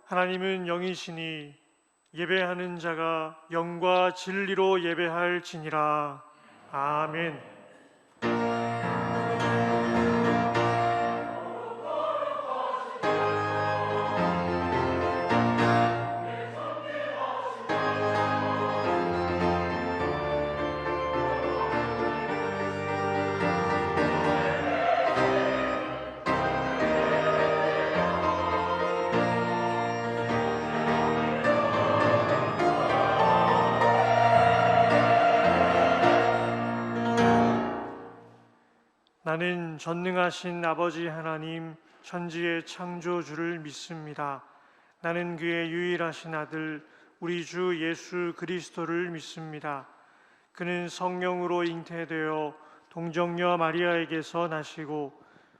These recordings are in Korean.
하나님은 영이시니 예배하는 자가 영과 진리로 예배할지니라. 아멘. 나는 전능하신 아버지 하나님 천지의 창조주를 믿습니다. 나는 그의 유일하신 아들 우리 주 예수 그리스도를 믿습니다. 그는 성령으로 잉태되어 동정녀 마리아에게서 나시고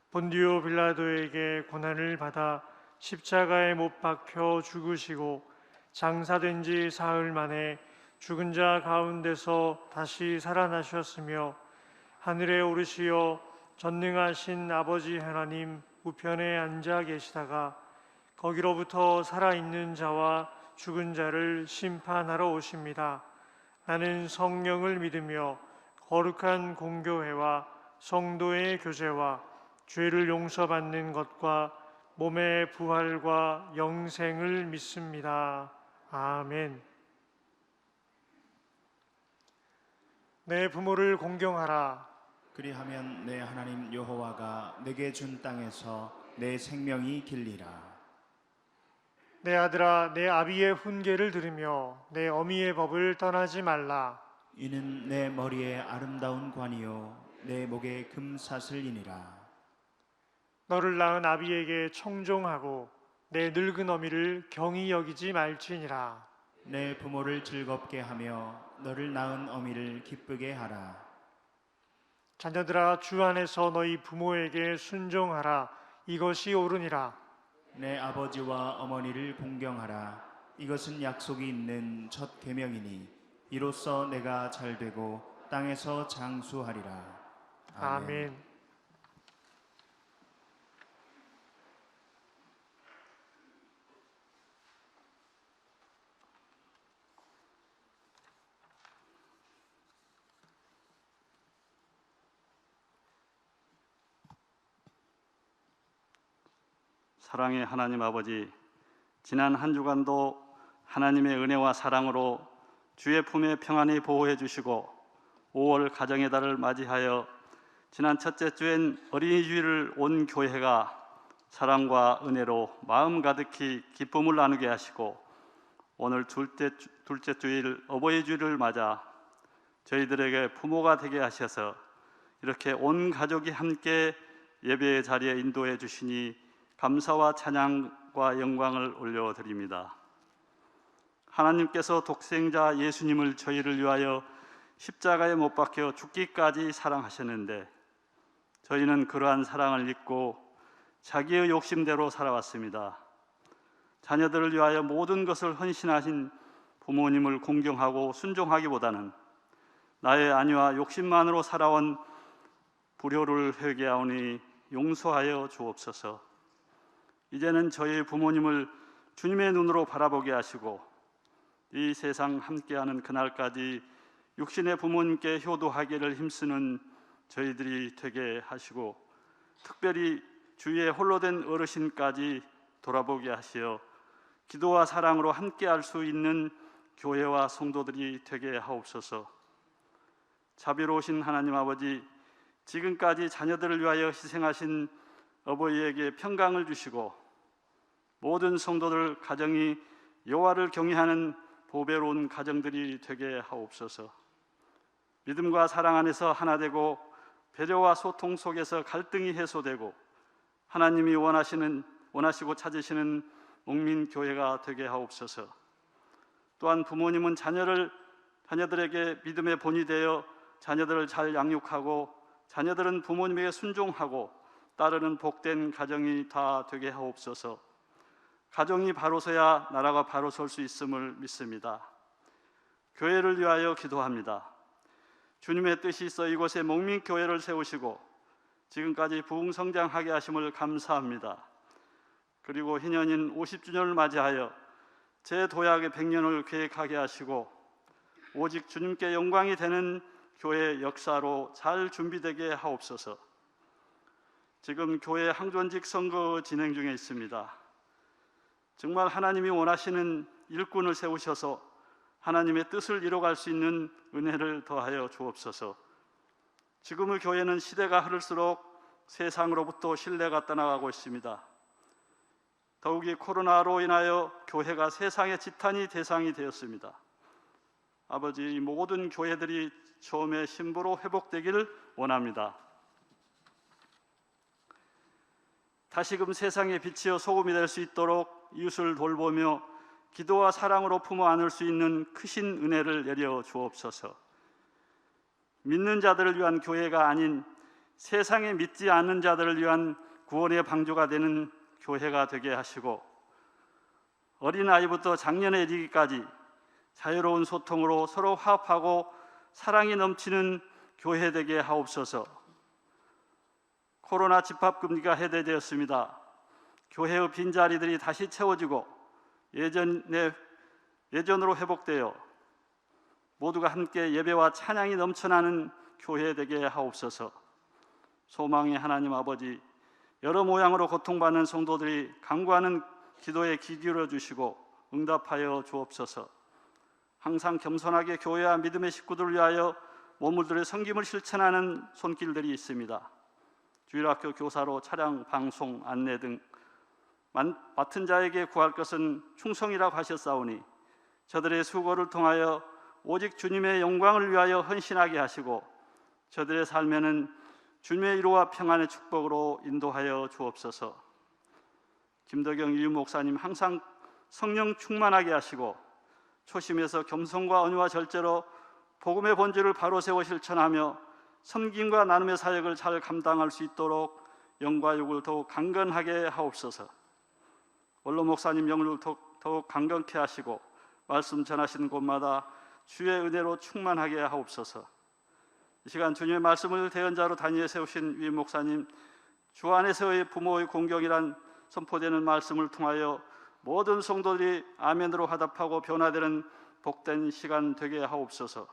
본디오 빌라도에게 고난을 받아 십자가에 못 박혀 죽으시고 장사된 지 사흘 만에 죽은 자 가운데서 다시 살아나셨으며 하늘에 오르시어 전능하신 아버지 하나님 우편에 앉아 계시다가 거기로부터 살아있는 자와 죽은 자를 심판하러 오십니다. 나는 성령을 믿으며 거룩한 공교회와 성도의 교제와 죄를 용서받는 것과 몸의 부활과 영생을 믿습니다. 아멘. 내 부모를 공경하라. 그리하면 내 하나님 여호와가 내게 준 땅에서 내 생명이 길리라. 내 아들아, 내 아비의 훈계를 들으며 내 어미의 법을 떠나지 말라. 이는 내 머리에 아름다운 관이요 내 목에 금사슬이니라. 너를 낳은 아비에게 청종하고 내 늙은 어미를 경히 여기지 말지니라. 내 부모를 즐겁게 하며 너를 낳은 어미를 기쁘게 하라. 자녀들아, 주 안에서 너희 부모에게 순종하라. 이것이 옳으니라. 내 아버지와 어머니를 공경하라. 이것은 약속이 있는 첫 계명이니 이로써 내가 잘되고 땅에서 장수하리라. 아멘. 사랑의 하나님 아버지, 지난 한 주간도 하나님의 은혜와 사랑으로 주의 품에 평안히 보호해 주시고 5월 가정의 달을 맞이하여 지난 첫째 주엔 어린이 주일을 온 교회가 사랑과 은혜로 마음 가득히 기쁨을 나누게 하시고 오늘 둘째 주일 어버이 주일을 맞아 저희들에게 부모가 되게 하셔서 이렇게 온 가족이 함께 예배의 자리에 인도해 주시니 감사와 찬양과 영광을 올려드립니다. 하나님께서 독생자 예수님을 저희를 위하여 십자가에 못 박혀 죽기까지 사랑하셨는데 저희는 그러한 사랑을 잊고 자기의 욕심대로 살아왔습니다. 자녀들을 위하여 모든 것을 헌신하신 부모님을 공경하고 순종하기보다는 나의 안위와 욕심만으로 살아온 불효를 회개하오니 용서하여 주옵소서. 이제는 저희 부모님을 주님의 눈으로 바라보게 하시고 이 세상 함께하는 그날까지 육신의 부모님께 효도하기를 힘쓰는 저희들이 되게 하시고 특별히 주위에 홀로 된 어르신까지 돌아보게 하시어 기도와 사랑으로 함께할 수 있는 교회와 성도들이 되게 하옵소서. 자비로우신 하나님 아버지, 지금까지 자녀들을 위하여 희생하신 어버이에게 평강을 주시고 모든 성도들 가정이 여호와를 경외하는 보배로운 가정들이 되게 하옵소서. 믿음과 사랑 안에서 하나 되고 배려와 소통 속에서 갈등이 해소되고 하나님이 원하시고 찾으시는 목민교회가 되게 하옵소서. 또한 부모님은 자녀들에게 믿음의 본이 되어 자녀들을 잘 양육하고 자녀들은 부모님에게 순종하고 따르는 복된 가정이 다 되게 하옵소서. 가정이 바로 서야 나라가 바로 설 수 있음을 믿습니다. 교회를 위하여 기도합니다. 주님의 뜻이 있어 이곳에 목민교회를 세우시고 지금까지 부흥성장하게 하심을 감사합니다. 그리고 희년인 50주년을 맞이하여 재도약의 100년을 계획하게 하시고 오직 주님께 영광이 되는 교회 역사로 잘 준비되게 하옵소서. 지금 교회 항존직 선거 진행 중에 있습니다. 정말 하나님이 원하시는 일꾼을 세우셔서 하나님의 뜻을 이뤄갈 수 있는 은혜를 더하여 주옵소서. 지금의 교회는 시대가 흐를수록 세상으로부터 신뢰가 떠나가고 있습니다. 더욱이 코로나로 인하여 교회가 세상의 지탄이 대상이 되었습니다. 아버지, 이 모든 교회들이 처음의 신부로 회복되기를 원합니다. 다시금 세상의 빛이여 소금이 될 수 있도록 이웃을 돌보며 기도와 사랑으로 품어 안을 수 있는 크신 은혜를 내려 주옵소서. 믿는 자들을 위한 교회가 아닌 세상에 믿지 않는 자들을 위한 구원의 방주가 되는 교회가 되게 하시고, 어린아이부터 장년에 이르기까지 자유로운 소통으로 서로 화합하고 사랑이 넘치는 교회 되게 하옵소서. 코로나 집합금지가 해제되었습니다. 교회의 빈자리들이 다시 채워지고 예전으로 회복되어 모두가 함께 예배와 찬양이 넘쳐나는 교회 되게 하옵소서. 소망의 하나님 아버지, 여러 모양으로 고통받는 성도들이 간구하는 기도에 귀 기울여 주시고 응답하여 주옵소서. 항상 겸손하게 교회와 믿음의 식구들을 위하여 몸물들의 섬김을 실천하는 손길들이 있습니다. 주일학교 교사로 차량, 방송, 안내 등 맡은 자에게 구할 것은 충성이라고 하셨사오니 저들의 수고를 통하여 오직 주님의 영광을 위하여 헌신하게 하시고 저들의 삶에는 주님의 위로와 평안의 축복으로 인도하여 주옵소서. 김덕영 이유 목사님 항상 성령 충만하게 하시고 초심에서 겸손과 온유와 절제로 복음의 본질을 바로 세워 실천하며 섬김과 나눔의 사역을 잘 감당할 수 있도록 영과 육을 더욱 강건하게 하옵소서. 원로 목사님 영을 더욱 강건케 하시고 말씀 전하시는 곳마다 주의 은혜로 충만하게 하옵소서. 이 시간 주님의 말씀을 대언자로 단위에 세우신 위 목사님, 주 안에서의 부모의 공경이란 선포되는 말씀을 통하여 모든 성도들이 아멘으로 화답하고 변화되는 복된 시간 되게 하옵소서.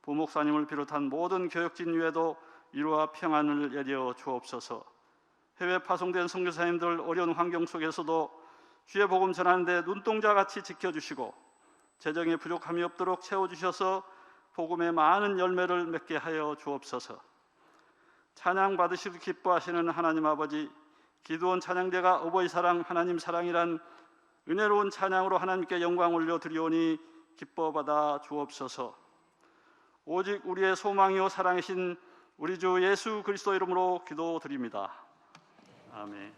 부목사님을 비롯한 모든 교역진 위에도 위로와 평안을 내려 주옵소서. 해외 파송된 선교사님들 어려운 환경 속에서도 주의 복음 전하는데 눈동자같이 지켜주시고 재정에 부족함이 없도록 채워주셔서 복음의 많은 열매를 맺게 하여 주옵소서. 찬양 받으시고 기뻐하시는 하나님 아버지, 기도원 찬양대가 어버이 사랑 하나님 사랑이란 은혜로운 찬양으로 하나님께 영광 올려드리오니 기뻐 받아 주옵소서. 오직 우리의 소망이요 사랑이신 우리 주 예수 그리스도 이름으로 기도드립니다. 아멘.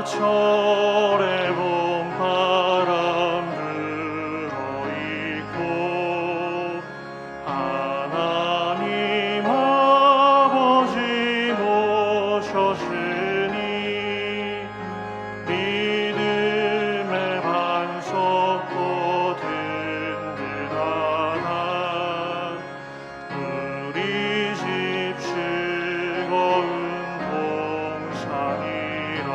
사철의 봄바람 불어있고 하나님 아버지 모셨으니 믿음의 반석고 든든하다. 우리 집 즐거운 동산이라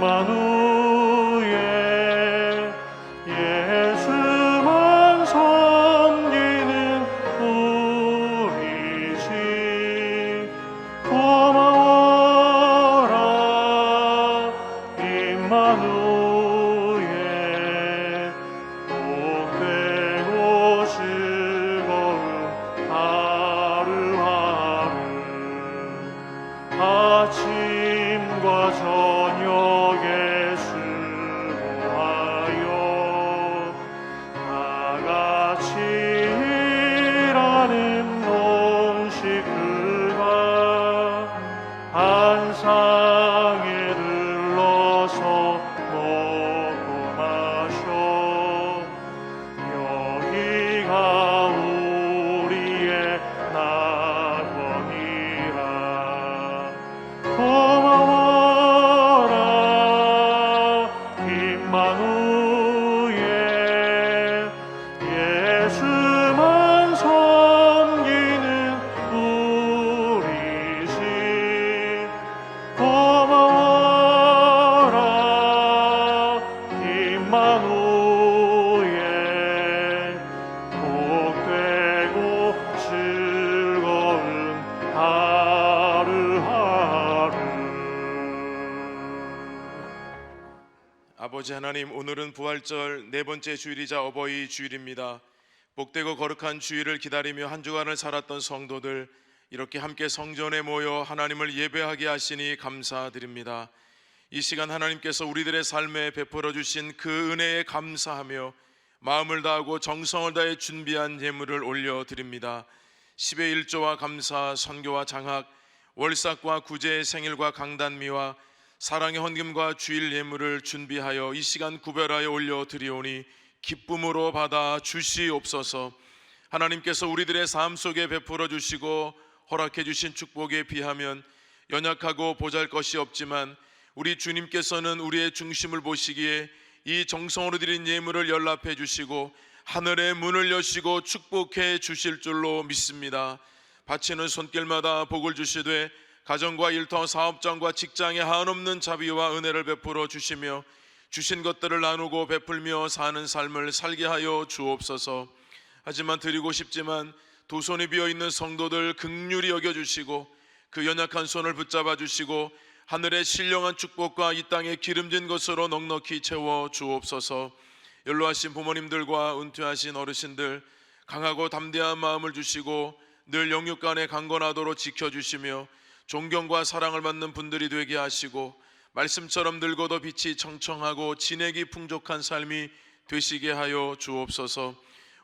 임마누엘 예수만 섬기는 우리 집 고마워라 임마누엘 복되고 즐거운 하루하루 아침과 저녁에 수고하여 다 같이 일하는 농식구가 한 상에 들러서 먹고 마셔 여기가 우리의 낙원이라 고마워라 임마누엘 예수만 섬기는 우리 집 고마워라 임마누엘 복되고 즐거운 하루하루. 아버지 하나님, 오늘은 부활절 네 번째 주일이자 어버이 주일입니다. 복되고 거룩한 주일을 기다리며 한 주간을 살았던 성도들 이렇게 함께 성전에 모여 하나님을 예배하게 하시니 감사드립니다. 이 시간 하나님께서 우리들의 삶에 베풀어 주신 그 은혜에 감사하며 마음을 다하고 정성을 다해 준비한 예물을 올려드립니다. 10의 1조와 감사, 선교와 장학, 월삭과 구제, 생일과 강단미와 사랑의 헌금과 주일 예물을 준비하여 이 시간 구별하여 올려드리오니 기쁨으로 받아 주시옵소서. 하나님께서 우리들의 삶 속에 베풀어 주시고 허락해 주신 축복에 비하면 연약하고 보잘것이 없지만 우리 주님께서는 우리의 중심을 보시기에 이 정성으로 드린 예물을 연락해 주시고 하늘의 문을 여시고 축복해 주실 줄로 믿습니다. 바치는 손길마다 복을 주시되 가정과 일터, 사업장과 직장에 한없는 자비와 은혜를 베풀어 주시며 주신 것들을 나누고 베풀며 사는 삶을 살게 하여 주옵소서. 하지만 드리고 싶지만 두 손이 비어있는 성도들 긍휼히 여겨주시고 그 연약한 손을 붙잡아 주시고 하늘의 신령한 축복과 이 땅에 기름진 것으로 넉넉히 채워 주옵소서. 연로하신 부모님들과 은퇴하신 어르신들 강하고 담대한 마음을 주시고 늘 영육간에 강건하도록 지켜주시며 존경과 사랑을 받는 분들이 되게 하시고 말씀처럼 늙어도 빛이 청청하고 진액이 풍족한 삶이 되시게 하여 주옵소서.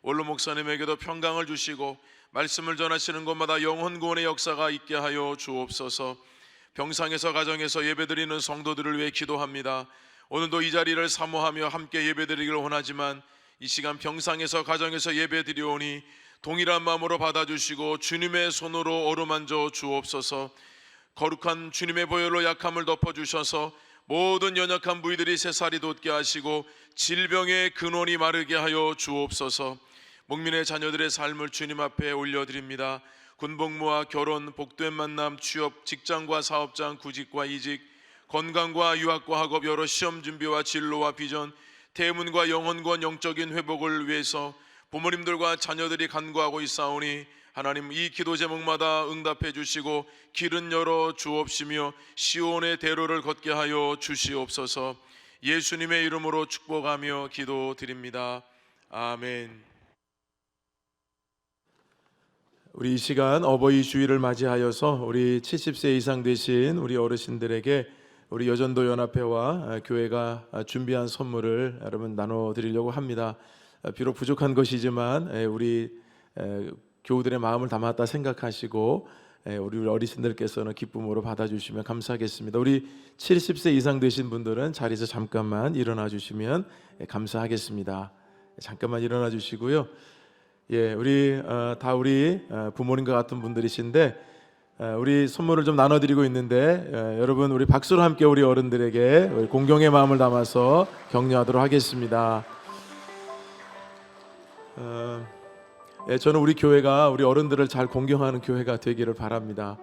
원로 목사님에게도 평강을 주시고 말씀을 전하시는 곳마다 영혼 구원의 역사가 있게 하여 주옵소서. 병상에서 가정에서 예배드리는 성도들을 위해 기도합니다. 오늘도 이 자리를 사모하며 함께 예배드리기를 원하지만 이 시간 병상에서 가정에서 예배드리오니 동일한 마음으로 받아주시고 주님의 손으로 어루만져 주옵소서. 거룩한 주님의 보혈로 약함을 덮어주셔서 모든 연약한 부위들이 새살이 돋게 하시고 질병의 근원이 마르게 하여 주옵소서. 목민의 자녀들의 삶을 주님 앞에 올려드립니다. 군복무와 결혼, 복된 만남, 취업, 직장과 사업장, 구직과 이직, 건강과 유학과 학업, 여러 시험 준비와 진로와 비전, 대문과 영혼과 영적인 회복을 위해서 부모님들과 자녀들이 간구하고 있사오니 하나님 이 기도 제목마다 응답해 주시고 길은 열어 주옵시며 시온의 대로를 걷게 하여 주시옵소서. 예수님의 이름으로 축복하며 기도드립니다. 아멘. 우리 이 시간 어버이 주일을 맞이하여서 우리 70세 이상 되신 우리 어르신들에게 우리 여전도 연합회와 교회가 준비한 선물을 여러분 나눠드리려고 합니다. 비록 부족한 것이지만 우리 교우들의 마음을 담았다 생각하시고 우리 어르신들께서는 기쁨으로 받아주시면 감사하겠습니다. 우리 70세 이상 되신 분들은 자리에서 잠깐만 일어나 주시면 감사하겠습니다. 잠깐만 일어나 주시고요. 우리 다 우리 부모님과 같은 분들이신데 우리 선물을 좀 나눠드리고 있는데 여러분 우리 박수로 함께 우리 어른들에게 우리 공경의 마음을 담아서 격려하도록 하겠습니다. 저는 우리 교회가 우리 어른들을 잘 공경하는 교회가 되기를 바랍니다.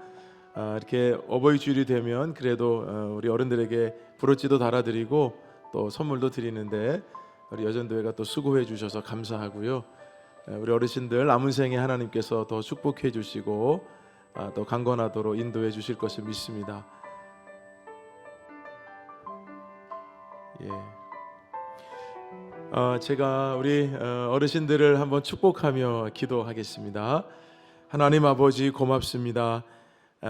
이렇게 어버이 주일이 되면 그래도 우리 어른들에게 브로치도 달아드리고 또 선물도 드리는데 우리 여전도회가 또 수고해 주셔서 감사하고요. 우리 어르신들 남은 생에 하나님께서 더 축복해 주시고 또 강건하도록 인도해 주실 것을 믿습니다. 제가 우리 어르신들을 한번 축복하며 기도하겠습니다. 하나님 아버지 고맙습니다.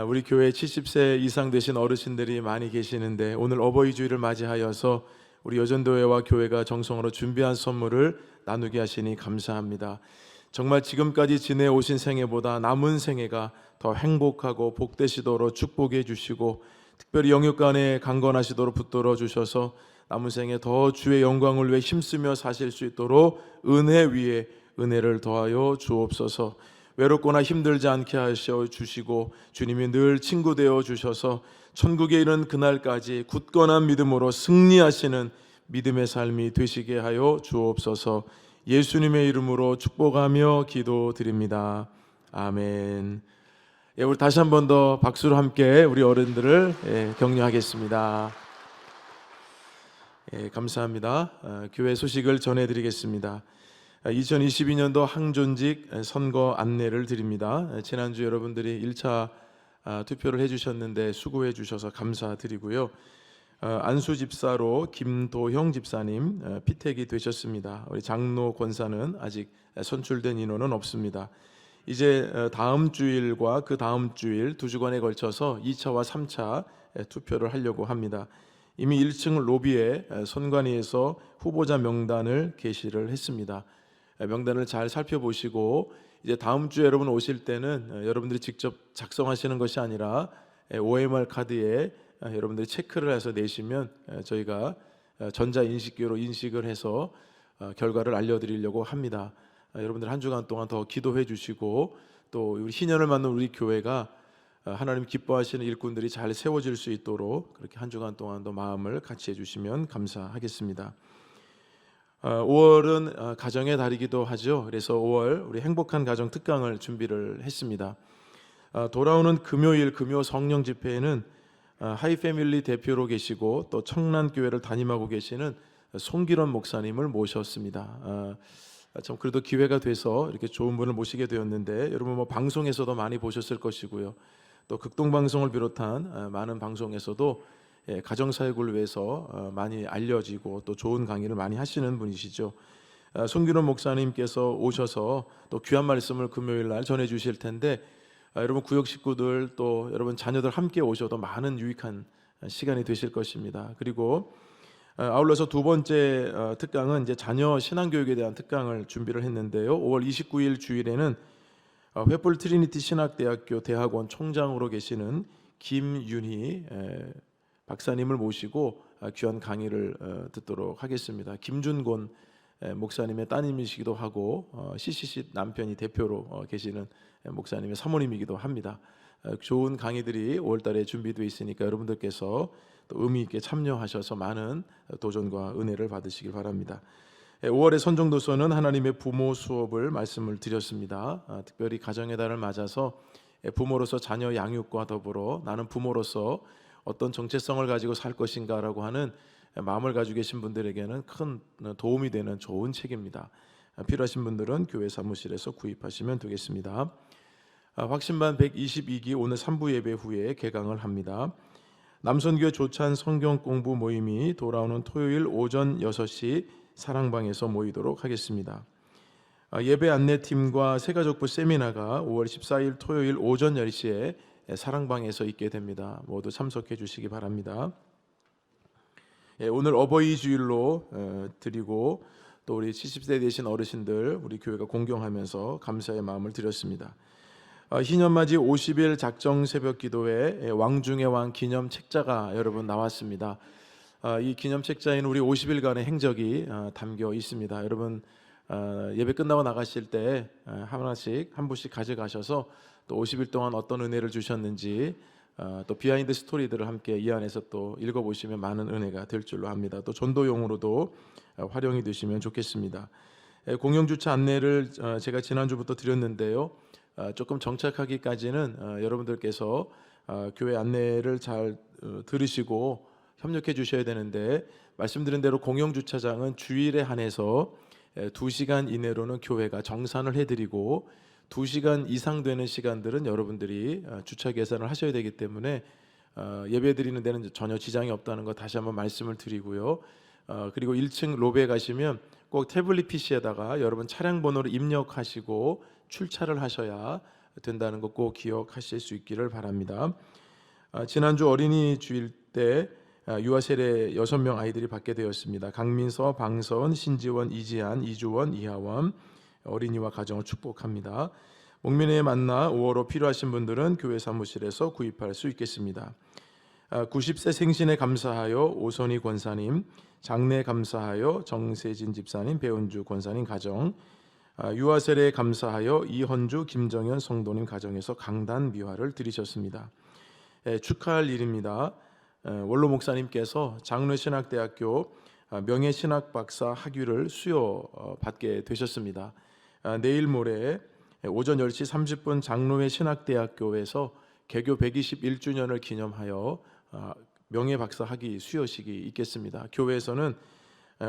우리 교회 70세 이상 되신 어르신들이 많이 계시는데 오늘 어버이 주일을 맞이하여서 우리 여전도회와 교회가 정성으로 준비한 선물을 나누게 하시니 감사합니다. 정말 지금까지 지내오신 생애보다 남은 생애가 더 행복하고 복되시도록 축복해 주시고 특별히 영육간에 강건하시도록 붙들어 주셔서 남은 생에 더 주의 영광을 위해 힘쓰며 사실 수 있도록 은혜 위에 은혜를 더하여 주옵소서. 외롭거나 힘들지 않게 하셔 주시고 주님이 늘 친구 되어 주셔서 천국에 이른 그날까지 굳건한 믿음으로 승리하시는 믿음의 삶이 되시게 하여 주옵소서. 예수님의 이름으로 축복하며 기도드립니다. 아멘. 우리 다시 한 번 더 박수로 함께 우리 어른들을 격려하겠습니다. 감사합니다. 교회 소식을 전해드리겠습니다. 2022년도 항존직 선거 안내를 드립니다. 지난주 여러분들이 1차 투표를 해주셨는데 수고해 주셔서 감사드리고요. 안수 집사로 김도형 집사님 피택이 되셨습니다. 우리 장로 권사는 아직 선출된 인원은 없습니다. 이제 다음 주일과 그 다음 주일 2주간에 걸쳐서 2차와 3차 투표를 하려고 합니다. 이미 1층 로비에 선관위에서 후보자 명단을 게시를 했습니다. 명단을 잘 살펴보시고 이제 다음 주에 여러분 오실 때는 여러분들이 직접 작성하시는 것이 아니라 OMR 카드에 여러분들이 체크를 해서 내시면 저희가 전자인식기로 인식을 해서 결과를 알려드리려고 합니다. 여러분들 한 주간 동안 더 기도해 주시고 또 우리 희년을 맞는 우리 교회가 하나님 기뻐하시는 일꾼들이 잘 세워질 수 있도록 그렇게 한 주간 동안 더 마음을 같이 해주시면 감사하겠습니다. 5월은 가정의 달이기도 하죠. 그래서 5월 우리 행복한 가정 특강을 준비를 했습니다. 돌아오는 금요일 금요 성령 집회에는 하이패밀리 대표로 계시고 또 청란교회를 담임하고 계시는 송기론 목사님을 모셨습니다. 참 그래도 기회가 돼서 이렇게 좋은 분을 모시게 되었는데 여러분 뭐 방송에서도 많이 보셨을 것이고요. 또 극동방송을 비롯한 많은 방송에서도 가정사역을 위해서 많이 알려지고 또 좋은 강의를 많이 하시는 분이시죠. 송기론 목사님께서 오셔서 또 귀한 말씀을 금요일 날 전해주실 텐데 여러분 구역 식구들 또 여러분 자녀들 함께 오셔도 많은 유익한 시간이 되실 것입니다. 그리고 아울러서 두 번째 특강은 이제 자녀 신앙교육에 대한 특강을 준비를 했는데요. 5월 29일 주일에는 횃불 트리니티 신학대학교 대학원 총장으로 계시는 김윤희 박사님을 모시고 귀한 강의를 듣도록 하겠습니다. 김준곤 목사님의 따님이시기도 하고 CCC 남편이 대표로 계시는 목사님의 사모님이기도 합니다. 좋은 강의들이 5월달에 준비되어 있으니까 여러분들께서 또 의미 있게 참여하셔서 많은 도전과 은혜를 받으시길 바랍니다. 5월의 선정도서는 하나님의 부모 수업을 말씀을 드렸습니다. 특별히 가정의 달을 맞아서 부모로서 자녀 양육과 더불어 나는 부모로서 어떤 정체성을 가지고 살 것인가라고 하는 마음을 가지고 계신 분들에게는 큰 도움이 되는 좋은 책입니다. 필요하신 분들은 교회 사무실에서 구입하시면 되겠습니다. 확신반 122기 오늘 3부 예배 후에 개강을 합니다. 남선교회 조찬 성경 공부 모임이 돌아오는 토요일 오전 6시 사랑방에서 모이도록 하겠습니다. 예배 안내팀과 새가족부 세미나가 5월 14일 토요일 오전 10시에 사랑방에서 있게 됩니다. 모두 참석해 주시기 바랍니다. 오늘 어버이 주일로 드리고 또 우리 70세 되신 어르신들 우리 교회가 공경하면서 감사의 마음을 드렸습니다. 희년맞이 50일 작정 새벽 기도회 왕중의 왕 기념 책자가 여러분 나왔습니다. 이 기념 책자에는 우리 50일간의 행적이 담겨 있습니다. 여러분 예배 끝나고 나가실 때 하나씩 한 부씩 가져가셔서 또 50일 동안 어떤 은혜를 주셨는지 또 비하인드 스토리들을 함께 이 안에서 또 읽어보시면 많은 은혜가 될 줄로 압니다. 또 전도용으로도 활용이 되시면 좋겠습니다. 공영주차 안내를 제가 지난주부터 드렸는데요. 조금 정착하기까지는 여러분들께서 교회 안내를 잘 들으시고 협력해 주셔야 되는데, 말씀드린 대로 공영 주차장은 주일에 한해서 2시간 이내로는 교회가 정산을 해드리고 2시간 이상 되는 시간들은 여러분들이 주차 계산을 하셔야 되기 때문에 예배 드리는 데는 전혀 지장이 없다는 거 다시 한번 말씀을 드리고요. 그리고 1층 로비에 가시면 꼭 태블릿 PC에다가 여러분 차량 번호를 입력하시고 출차를 하셔야 된다는 거 꼭 기억하실 수 있기를 바랍니다. 지난주 어린이 주일 때 유아 세례 6명 아이들이 받게 되었습니다. 강민서, 방서은, 신지원, 이지한, 이주원, 이하원 어린이와 가정을 축복합니다. 목련회에 만나 5월호 필요하신 분들은 교회 사무실에서 구입할 수 있겠습니다. 90세 생신에 감사하여 오선희 권사님, 장례 감사하여 정세진 집사님, 배은주 권사님 가정, 유아 세례에 감사하여 이헌주, 김정현 성도님 가정에서 강단 미화를 드리셨습니다. 축하할 일입니다. 원로 목사님께서 장로신학대학교 명예신학박사 학위를 수여받게 되셨습니다. 내일 모레 오전 10시 30분 장로회 신학대학교에서 개교 121주년을 기념하여 명예박사 학위 수여식이 있겠습니다. 교회에서는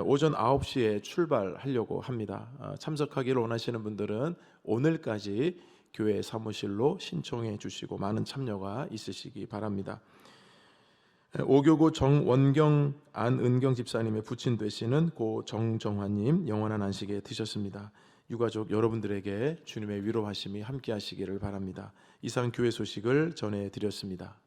오전 9시에 출발하려고 합니다. 참석하기를 원하시는 분들은 오늘까지 교회 사무실로 신청해 주시고 많은 참여가 있으시기 바랍니다. 오교구 정원경 안은경 집사님의 부친 되시는 고 정정환님 영원한 안식에 드셨습니다. 유가족 여러분들에게 주님의 위로하심이 함께 하시기를 바랍니다. 이상 교회 소식을 전해드렸습니다.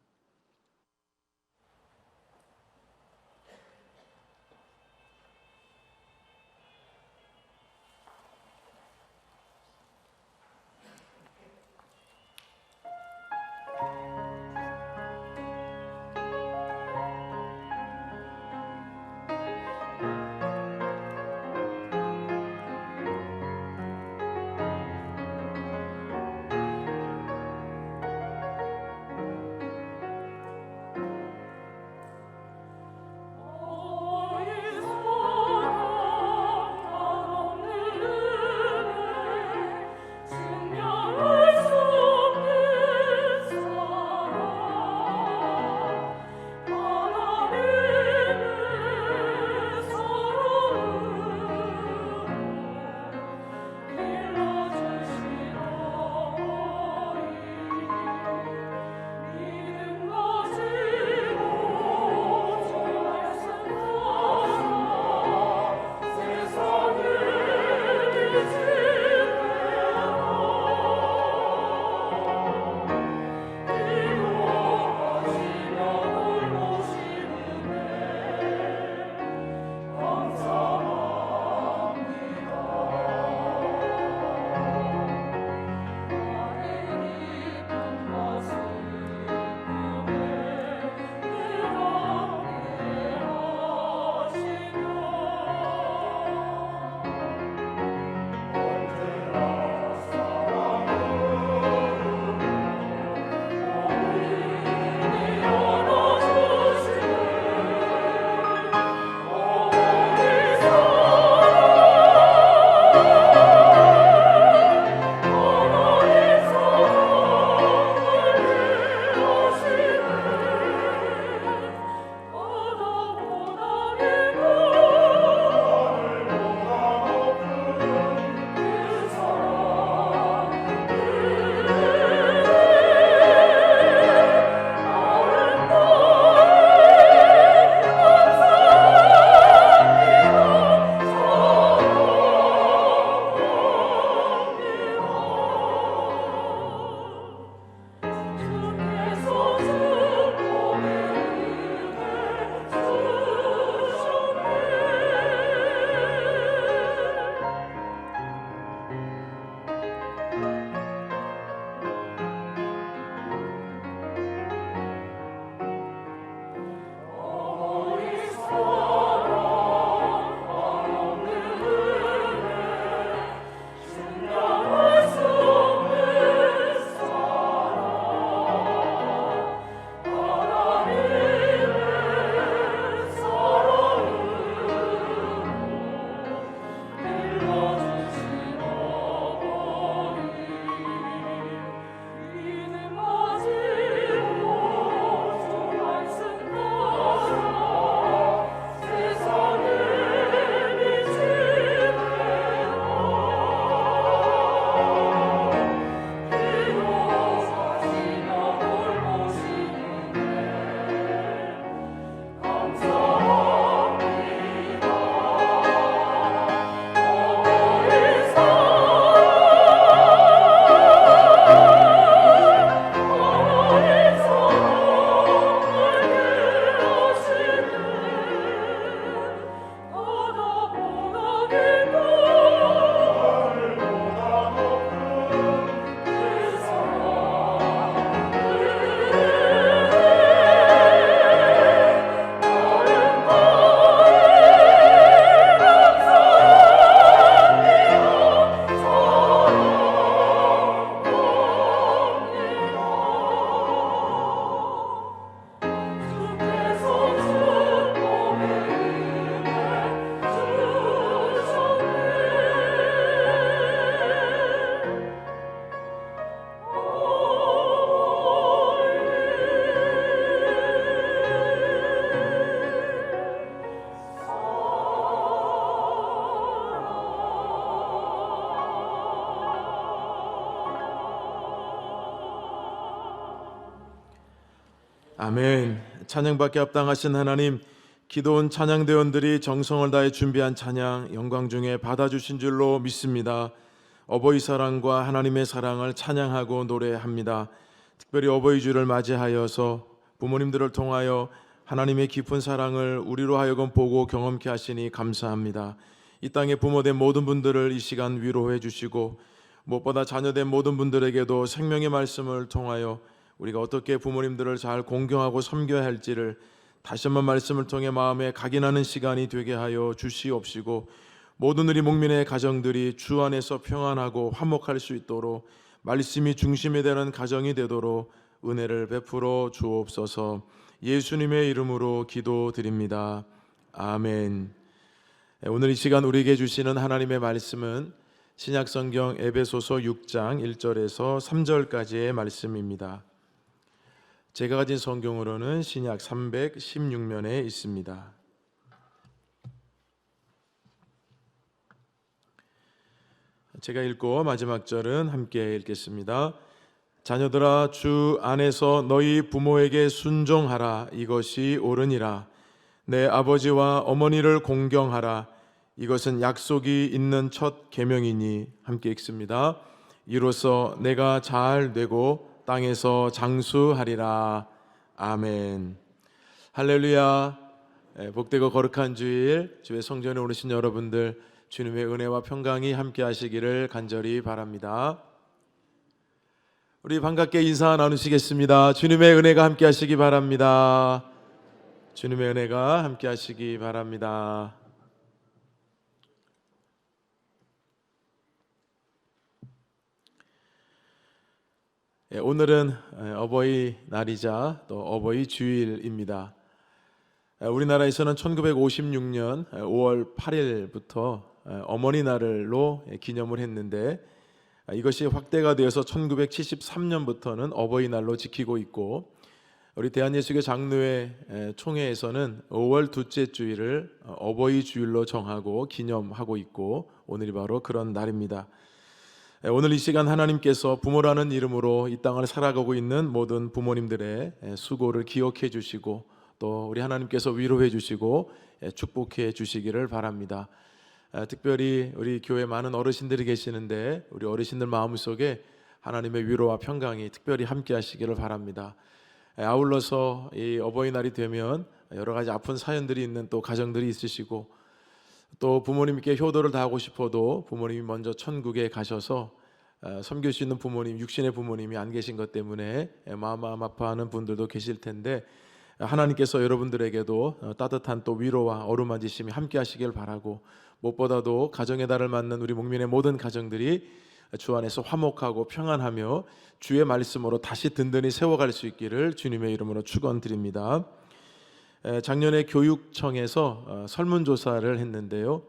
아멘. 찬양받게 합당하신 하나님, 기도원 찬양대원들이 정성을 다해 준비한 찬양 영광 중에 받아주신 줄로 믿습니다. 어버이 사랑과 하나님의 사랑을 찬양하고 노래합니다. 특별히 어버이 주를 맞이하여서 부모님들을 통하여 하나님의 깊은 사랑을 우리로 하여금 보고 경험케 하시니 감사합니다. 이 땅의 부모된 모든 분들을 이 시간 위로해 주시고, 무엇보다 자녀된 모든 분들에게도 생명의 말씀을 통하여 우리가 어떻게 부모님들을 잘 공경하고 섬겨야 할지를 다시 한번 말씀을 통해 마음에 각인하는 시간이 되게 하여 주시옵시고, 모든 우리 목민의 가정들이 주 안에서 평안하고 화목할 수 있도록 말씀이 중심이 되는 가정이 되도록 은혜를 베풀어 주옵소서. 예수님의 이름으로 기도드립니다. 아멘. 오늘 이 시간 우리에게 주시는 하나님의 말씀은 신약성경 에베소서 6장 1절에서 3절까지의 말씀입니다. 제가 가진 성경으로는 신약 316면에 있습니다. 제가 읽고 마지막 절은 함께 읽겠습니다. 자녀들아, 주 안에서 너희 부모에게 순종하라. 이것이 옳으니라. 내 아버지와 어머니를 공경하라. 이것은 약속이 있는 첫 계명이니. 함께 읽습니다. 이로써 내가 잘 되고 땅에서 장수하리라. 아멘. 할렐루야. 복되고 거룩한 주일, 주의 성전에 오르신 여러분들, 주님의 은혜와 평강이 함께 하시기를 간절히 바랍니다. 우리 반갑게 인사 나누시겠습니다. 주님의 은혜가 함께 하시기 바랍니다. 주님의 은혜가 함께 하시기 바랍니다. 오늘은 어버이날이자 또 어버이 주일입니다. 우리나라에서는 1956년 5월 8일부터 어머니 날로 기념을 했는데, 이것이 확대가 되어서 1973년부터는 어버이날로 지키고 있고, 우리 대한예수교 장로회 총회에서는 5월 둘째 주일을 어버이 주일로 정하고 기념하고 있고, 오늘이 바로 그런 날입니다. 오늘 이 시간 하나님께서 부모라는 이름으로 이 땅을 살아가고 있는 모든 부모님들의 수고를 기억해 주시고, 또 우리 하나님께서 위로해 주시고 축복해 주시기를 바랍니다. 특별히 우리 교회 많은 어르신들이 계시는데, 우리 어르신들 마음속에 하나님의 위로와 평강이 특별히 함께 하시기를 바랍니다. 아울러서 이 어버이날이 되면 여러 가지 아픈 사연들이 있는 또 가정들이 있으시고, 또 부모님께 효도를 다하고 싶어도 부모님이 먼저 천국에 가셔서 섬길 수 있는 부모님, 육신의 부모님이 안 계신 것 때문에 마음 아파하는 분들도 계실 텐데, 하나님께서 여러분들에게도 따뜻한 또 위로와 어루만지심이 함께 하시길 바라고, 무엇보다도 가정의 달을 맞는 우리 목민의 모든 가정들이 주 안에서 화목하고 평안하며 주의 말씀으로 다시 든든히 세워갈 수 있기를 주님의 이름으로 축원드립니다. 작년에 교육청에서 설문조사를 했는데요,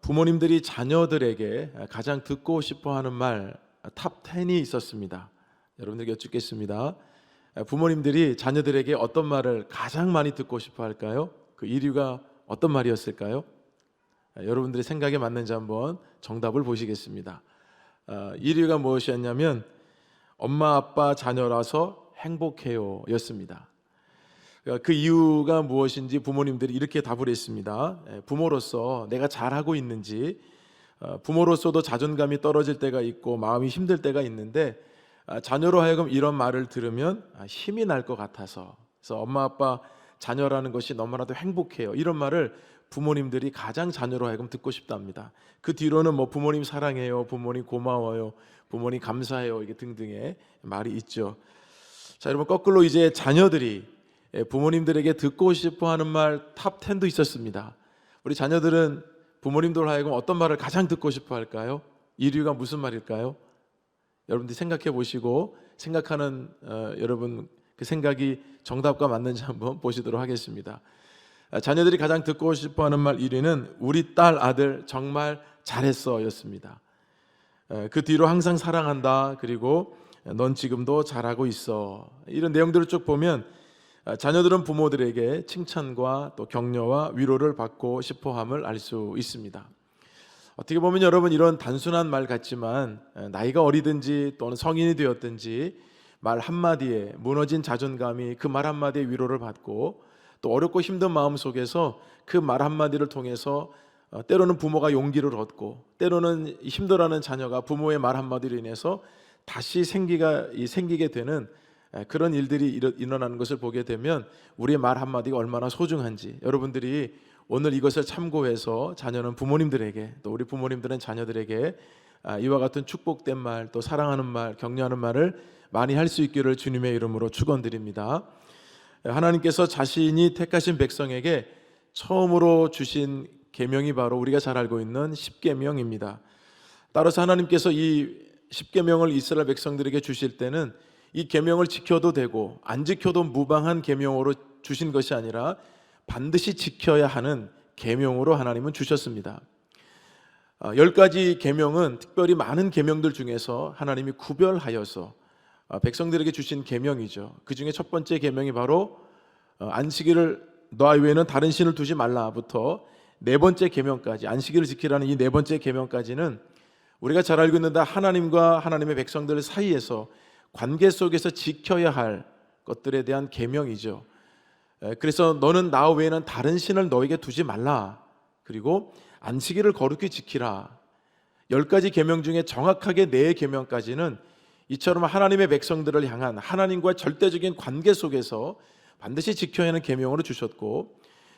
부모님들이 자녀들에게 가장 듣고 싶어하는 말 탑 10이 있었습니다. 여러분들께 여쭙겠습니다. 부모님들이 자녀들에게 어떤 말을 가장 많이 듣고 싶어 할까요? 그 1위가 어떤 말이었을까요? 여러분들의 생각에 맞는지 한번 정답을 보시겠습니다. 1위가 무엇이었냐면 엄마 아빠 자녀라서 행복해요 였습니다. 그 이유가 무엇인지 부모님들이 이렇게 답을 했습니다. 부모로서 내가 잘하고 있는지, 부모로서도 자존감이 떨어질 때가 있고 마음이 힘들 때가 있는데, 자녀로 하여금 이런 말을 들으면 힘이 날 것 같아서, 그래서 엄마 아빠 자녀라는 것이 너무나도 행복해요, 이런 말을 부모님들이 가장 자녀로 하여금 듣고 싶답니다. 그 뒤로는 뭐 부모님 사랑해요, 부모님 고마워요, 부모님 감사해요, 이게 등등의 말이 있죠. 자, 여러분, 거꾸로 이제 자녀들이 부모님들에게 듣고 싶어하는 말 탑 10도 있었습니다. 우리 자녀들은 부모님들 하여금 어떤 말을 가장 듣고 싶어 할까요? 1위가 무슨 말일까요? 여러분들이 생각해 보시고, 생각하는 여러분 그 생각이 정답과 맞는지 한번 보시도록 하겠습니다. 자녀들이 가장 듣고 싶어하는 말 1위는 우리 딸 아들 정말 잘했어 였습니다. 그 뒤로 항상 사랑한다, 그리고 넌 지금도 잘하고 있어, 이런 내용들을 쭉 보면 자녀들은 부모들에게 칭찬과 또 격려와 위로를 받고 싶어함을 알 수 있습니다. 어떻게 보면 여러분, 이런 단순한 말 같지만 나이가 어리든지 또는 성인이 되었든지 말 한마디에 무너진 자존감이 그 말 한마디에 위로를 받고, 또 어렵고 힘든 마음 속에서 그 말 한마디를 통해서 때로는 부모가 용기를 얻고, 때로는 힘들어하는 자녀가 부모의 말 한마디로 인해서 다시 생기게 되는 그런 일들이 일어나는 것을 보게 되면 우리의 말 한마디가 얼마나 소중한지, 여러분들이 오늘 이것을 참고해서 자녀는 부모님들에게, 또 우리 부모님들은 자녀들에게 이와 같은 축복된 말, 또 사랑하는 말, 격려하는 말을 많이 할 수 있기를 주님의 이름으로 축원드립니다. 하나님께서 자신이 택하신 백성에게 처음으로 주신 계명이 바로 우리가 잘 알고 있는 십계명입니다. 따라서 하나님께서 이 십계명을 이스라엘 백성들에게 주실 때는 이 계명을 지켜도 되고 안 지켜도 무방한 계명으로 주신 것이 아니라 반드시 지켜야 하는 계명으로 하나님은 주셨습니다. 10가지 계명은 특별히 많은 계명들 중에서 하나님이 구별하여서 백성들에게 주신 계명이죠. 그 중에 첫 번째 계명이 바로 안식일을 너 외에는 다른 신을 두지 말라부터 네 번째 계명까지, 안식일을 지키라는 이 네 번째 계명까지는 우리가 잘 알고 있는 하나님과 하나님의 백성들 사이에서 관계 속에서 지켜야 할 것들에 대한 계명이죠. 그래서 너는 나 외에는 다른 신을 너에게 두지 말라, 그리고 안식일을 거룩히 지키라. 10가지 계명 중에 정확하게 4 계명까지는 이처럼 하나님의 백성들을 향한 하나님과의 절대적인 관계 속에서 반드시 지켜야 하는 계명으로 주셨고,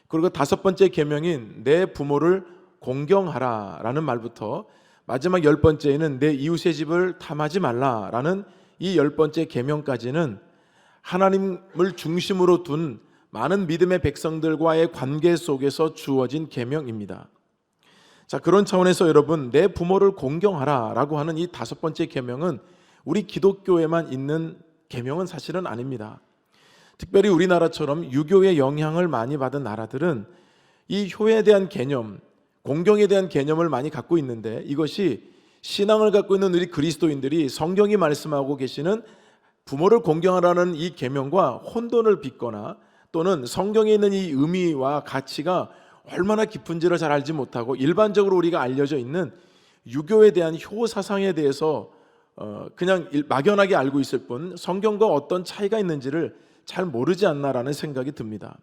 그리고 5번째 계명인 내 부모를 공경하라라는 말부터 마지막 10번째에는 내 이웃의 집을 탐하지 말라라는 이 10번째 계명까지는 하나님을 중심으로 둔 많은 믿음의 백성들과의 관계 속에서 주어진 계명입니다. 자, 그런 차원에서 여러분, 내 부모를 공경하라라고 하는 이 5번째 계명은 우리 기독교에만 있는 계명은 사실은 아닙니다. 특별히 우리나라처럼 유교의 영향을 많이 받은 나라들은 이 효에 대한 개념, 공경에 대한 개념을 많이 갖고 있는데, 이것이 신앙을 갖고 있는 우리 그리스도인들이 성경이 말씀하고 계시는 부모를 공경하라는 이 계명과 혼돈을 빚거나, 또는 성경에 있는 이 의미와 가치가 얼마나 깊은지를 잘 알지 못하고 일반적으로 우리가 알려져 있는 유교에 대한 효 사상에 대해서 그냥 막연하게 알고 있을 뿐 성경과 어떤 차이가 있는지를 잘 모르지 않나라는 생각이 듭니다.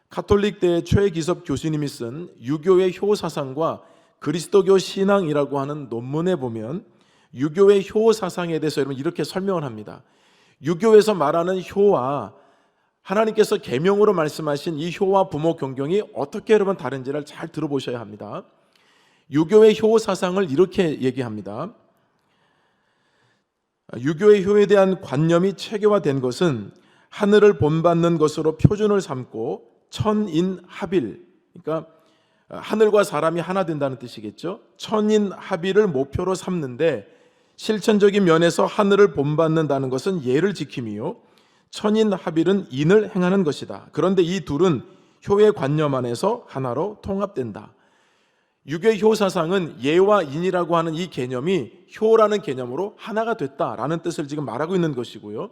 가톨릭대 최기섭 교수님이 쓴 유교의 효 사상과 그리스도교 신앙이라고 하는 논문에 보면 유교의 효 사상에 대해서 여러분 이렇게 설명을 합니다. 유교에서 말하는 효와 하나님께서 계명으로 말씀하신 이 효와 부모 경경이 어떻게 여러분 다른지를 잘 들어보셔야 합니다. 유교의 효 사상을 이렇게 얘기합니다. 유교의 효에 대한 관념이 체계화된 것은 하늘을 본받는 것으로 표준을 삼고 천인합일, 그러니까 하늘과 사람이 하나 된다는 뜻이겠죠. 천인합일을 목표로 삼는데 실천적인 면에서 하늘을 본받는다는 것은 예를 지킴이요, 천인합일은 인을 행하는 것이다. 그런데 이 둘은 효의 관념 안에서 하나로 통합된다. 유교의 효 사상은 예와 인이라고 하는 이 개념이 효라는 개념으로 하나가 됐다라는 뜻을 지금 말하고 있는 것이고요.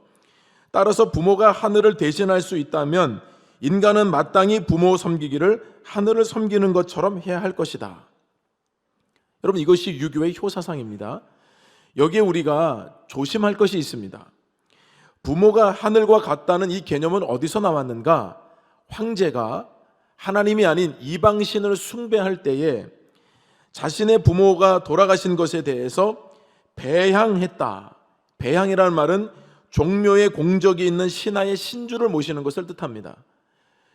따라서 부모가 하늘을 대신할 수 있다면 인간은 마땅히 부모 섬기기를 하늘을 섬기는 것처럼 해야 할 것이다. 여러분, 이것이 유교의 효 사상입니다. 여기에 우리가 조심할 것이 있습니다. 부모가 하늘과 같다는 이 개념은 어디서 나왔는가? 황제가 하나님이 아닌 이방신을 숭배할 때에 자신의 부모가 돌아가신 것에 대해서 배향했다. 배향이라는 말은 종묘의 공적이 있는 신하의 신주를 모시는 것을 뜻합니다.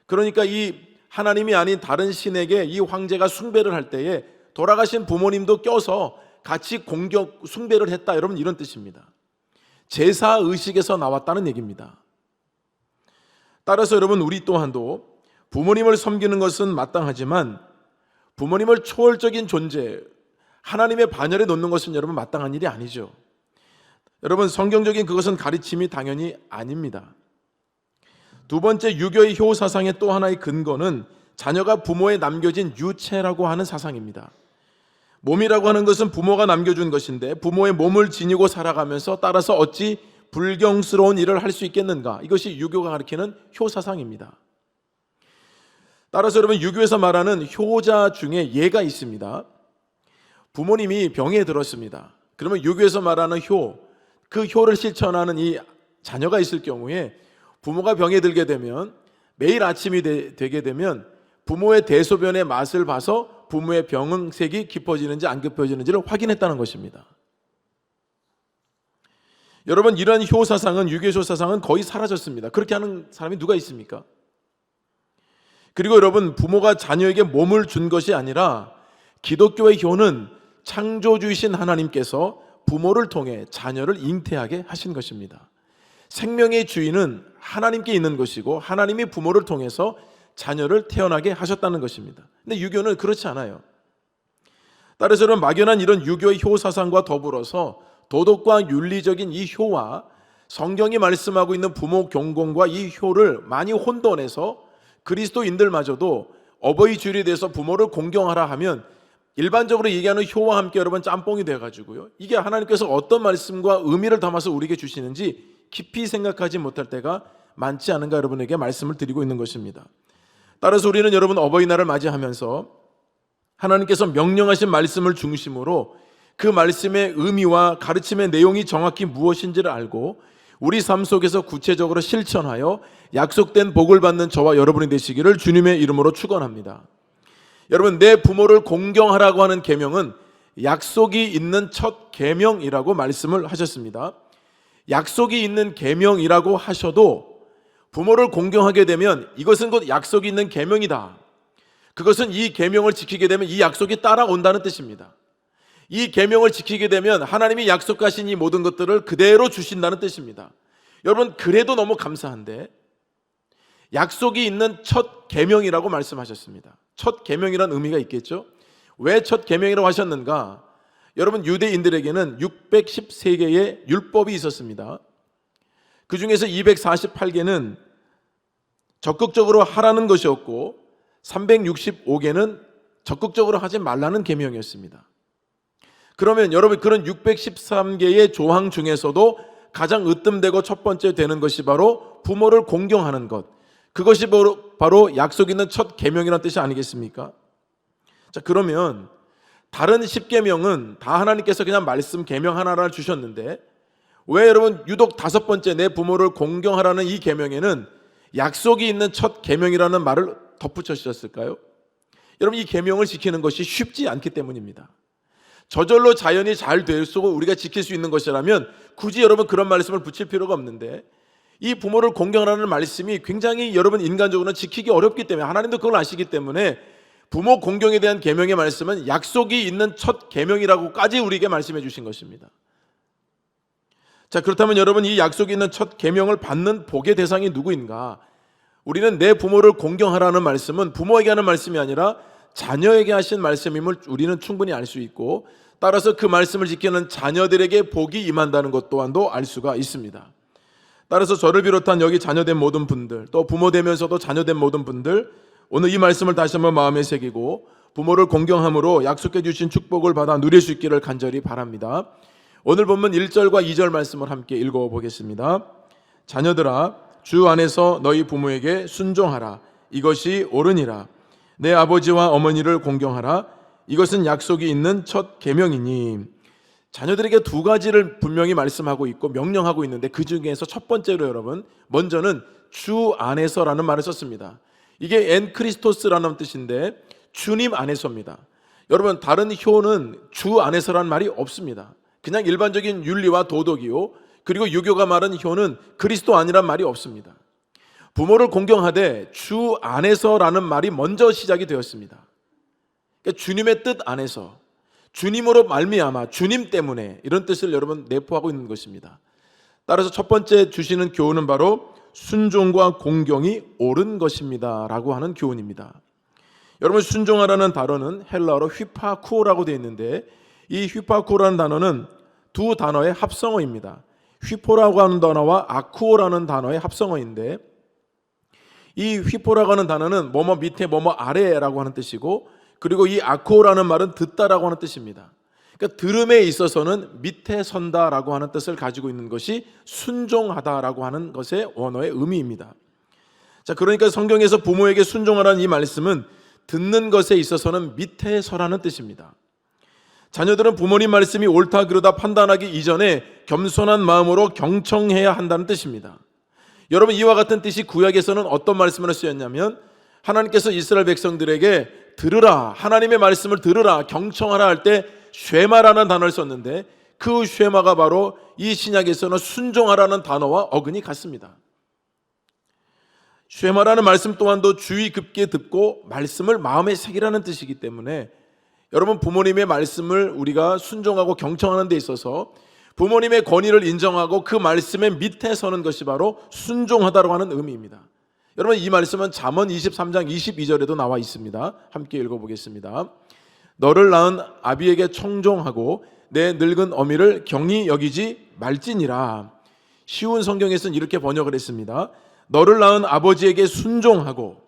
그러니까 이 하나님이 아닌 다른 신에게 이 황제가 숭배를 할 때에 돌아가신 부모님도 껴서 같이 공격 숭배를 했다. 여러분, 이런 뜻입니다. 제사 의식에서 나왔다는 얘기입니다. 따라서 여러분, 우리 또한도 부모님을 섬기는 것은 마땅하지만 부모님을 초월적인 존재, 하나님의 반열에 놓는 것은 여러분 마땅한 일이 아니죠. 여러분, 성경적인 그것은 가르침이 당연히 아닙니다. 두 번째, 유교의 효 사상의 또 하나의 근거는 자녀가 부모에 남겨진 유체라고 하는 사상입니다. 몸이라고 하는 것은 부모가 남겨준 것인데 부모의 몸을 지니고 살아가면서 따라서 어찌 불경스러운 일을 할 수 있겠는가? 이것이 유교가 가르치는 효 사상입니다. 따라서 여러분, 유교에서 말하는 효자 중에 예가 있습니다. 부모님이 병에 들었습니다. 그러면 유교에서 말하는 효, 그 효를 실천하는 이 자녀가 있을 경우에 부모가 병에 들게 되면 매일 아침이 되게 되면 부모의 대소변의 맛을 봐서 부모의 병응색이 깊어지는지 안 깊어지는지를 확인했다는 것입니다. 여러분, 이러한 효사상은, 유괴 효사상은 거의 사라졌습니다. 그렇게 하는 사람이 누가 있습니까? 그리고 여러분, 부모가 자녀에게 몸을 준 것이 아니라 기독교의 효는 창조주이신 하나님께서 부모를 통해 자녀를 잉태하게 하신 것입니다. 생명의 주인은 하나님께 있는 것이고 하나님이 부모를 통해서 자녀를 태어나게 하셨다는 것입니다. 근데 유교는 그렇지 않아요. 따라서 막연한 이런 유교의 효사상과 더불어서 도덕과 윤리적인 이 효와 성경이 말씀하고 있는 부모 경공과 이 효를 많이 혼돈해서 그리스도인들마저도 어버이 주일에 대해서 부모를 공경하라 하면 일반적으로 얘기하는 효와 함께 여러분 짬뽕이 돼가지고요, 이게 하나님께서 어떤 말씀과 의미를 담아서 우리에게 주시는지 깊이 생각하지 못할 때가 많지 않은가 여러분에게 말씀을 드리고 있는 것입니다. 따라서 우리는 여러분 어버이날을 맞이하면서 하나님께서 명령하신 말씀을 중심으로 그 말씀의 의미와 가르침의 내용이 정확히 무엇인지를 알고 우리 삶 속에서 구체적으로 실천하여 약속된 복을 받는 저와 여러분이 되시기를 주님의 이름으로 축원합니다. 여러분, 내 부모를 공경하라고 하는 계명은 약속이 있는 첫 계명이라고 말씀을 하셨습니다. 약속이 있는 계명이라고 하셔도 부모를 공경하게 되면 이것은 곧 약속이 있는 계명이다. 그것은 이 계명을 지키게 되면 이 약속이 따라온다는 뜻입니다. 이 계명을 지키게 되면 하나님이 약속하신 이 모든 것들을 그대로 주신다는 뜻입니다. 여러분, 그래도 너무 감사한데 약속이 있는 첫 계명이라고 말씀하셨습니다. 첫 계명이라는 의미가 있겠죠. 왜 첫 계명이라고 하셨는가? 여러분, 유대인들에게는 613개의 율법이 있었습니다. 그 중에서 248개는 적극적으로 하라는 것이었고 365개는 적극적으로 하지 말라는 계명이었습니다. 그러면 여러분, 그런 613개의 조항 중에서도 가장 으뜸되고 첫 번째 되는 것이 바로 부모를 공경하는 것, 그것이 바로 약속 있는 첫 계명이라는 뜻이 아니겠습니까? 자, 그러면 다른 10계명은 다 하나님께서 그냥 말씀 계명 하나를 주셨는데 왜 여러분 유독 5번째 내 부모를 공경하라는 이 계명에는 약속이 있는 첫 계명이라는 말을 덧붙여 주셨을까요? 여러분, 이 계명을 지키는 것이 쉽지 않기 때문입니다. 저절로 자연히 잘 될수록 우리가 지킬 수 있는 것이라면 굳이 여러분 그런 말씀을 붙일 필요가 없는데 이 부모를 공경하라는 말씀이 굉장히 여러분 인간적으로는 지키기 어렵기 때문에 하나님도 그걸 아시기 때문에 부모 공경에 대한 계명의 말씀은 약속이 있는 첫 계명이라고까지 우리에게 말씀해 주신 것입니다. 자, 그렇다면 여러분, 이 약속이 있는 첫 계명을 받는 복의 대상이 누구인가? 우리는 내 부모를 공경하라는 말씀은 부모에게 하는 말씀이 아니라 자녀에게 하신 말씀임을 우리는 충분히 알 수 있고 따라서 그 말씀을 지키는 자녀들에게 복이 임한다는 것 또한도 알 수가 있습니다. 따라서 저를 비롯한 여기 자녀된 모든 분들, 또 부모 되면서도 자녀된 모든 분들, 오늘 이 말씀을 다시 한번 마음에 새기고 부모를 공경함으로 약속해 주신 축복을 받아 누릴 수 있기를 간절히 바랍니다. 오늘 본문 1절과 2절 말씀을 함께 읽어보겠습니다. 자녀들아, 주 안에서 너희 부모에게 순종하라. 이것이 옳으니라. 내 아버지와 어머니를 공경하라. 이것은 약속이 있는 첫 계명이니. 자녀들에게 두 가지를 분명히 말씀하고 있고 명령하고 있는데 그 중에서 첫 번째로 여러분, 먼저는 주 안에서라는 말을 썼습니다. 이게 엔 크리스토스라는 뜻인데 주님 안에서입니다. 여러분, 다른 효는 주 안에서라는 말이 없습니다. 그냥 일반적인 윤리와 도덕이요, 그리고 유교가 말하는 효는 그리스도 안이란 말이 없습니다. 부모를 공경하되 주 안에서라는 말이 먼저 시작이 되었습니다. 그러니까 주님의 뜻 안에서, 주님으로 말미암아, 주님 때문에, 이런 뜻을 여러분 내포하고 있는 것입니다. 따라서 첫 번째 주시는 교훈은 바로 순종과 공경이 옳은 것입니다 라고 하는 교훈입니다. 여러분, 순종하라는 단어는 헬라어로 휘파쿠오라고 되어 있는데 이 휘파쿠오라는 단어는 두 단어의 합성어입니다. 휘포라고 하는 단어와 아쿠오라는 단어의 합성어인데 이 휘포라고 하는 단어는 뭐뭐 밑에 뭐뭐 아래라고 하는 뜻이고, 그리고 이 아쿠오라는 말은 듣다라고 하는 뜻입니다. 그러니까 들음에 있어서는 밑에 선다라고 하는 뜻을 가지고 있는 것이 순종하다라고 하는 것의 원어의 의미입니다. 자, 그러니까 성경에서 부모에게 순종하라는 이 말씀은 듣는 것에 있어서는 밑에 서라는 뜻입니다. 자녀들은 부모님 말씀이 옳다 그르다 판단하기 이전에 겸손한 마음으로 경청해야 한다는 뜻입니다. 여러분, 이와 같은 뜻이 구약에서는 어떤 말씀으로 쓰였냐면 하나님께서 이스라엘 백성들에게 들으라, 하나님의 말씀을 들으라, 경청하라 할 때 쉐마라는 단어를 썼는데 그 쉐마가 바로 이 신약에서는 순종하라는 단어와 어근이 같습니다. 쉐마라는 말씀 또한도 주의 깊게 듣고 말씀을 마음에 새기라는 뜻이기 때문에 여러분, 부모님의 말씀을 우리가 순종하고 경청하는 데 있어서 부모님의 권위를 인정하고 그 말씀의 밑에 서는 것이 바로 순종하다라고 하는 의미입니다. 여러분, 이 말씀은 잠언 23장 22절에도 나와 있습니다. 함께 읽어보겠습니다. 너를 낳은 아비에게 청종하고 내 늙은 어미를 경히 여기지 말지니라. 쉬운 성경에서는 이렇게 번역을 했습니다. 너를 낳은 아버지에게 순종하고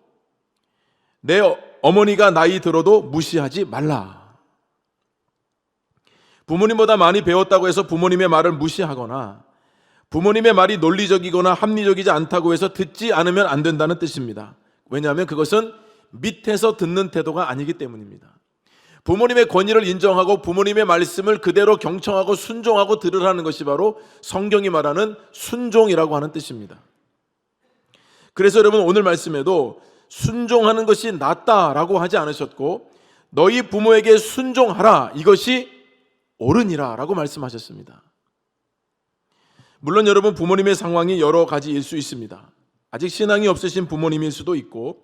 내 어머니가 나이 들어도 무시하지 말라. 부모님보다 많이 배웠다고 해서 부모님의 말을 무시하거나 부모님의 말이 논리적이거나 합리적이지 않다고 해서 듣지 않으면 안 된다는 뜻입니다. 왜냐하면 그것은 밑에서 듣는 태도가 아니기 때문입니다. 부모님의 권위를 인정하고 부모님의 말씀을 그대로 경청하고 순종하고 들으라는 것이 바로 성경이 말하는 순종이라고 하는 뜻입니다. 그래서 여러분, 오늘 말씀에도 순종하는 것이 낫다라고 하지 않으셨고 너희 부모에게 순종하라, 이것이 옳으니라 라고 말씀하셨습니다. 물론 여러분, 부모님의 상황이 여러 가지일 수 있습니다. 아직 신앙이 없으신 부모님일 수도 있고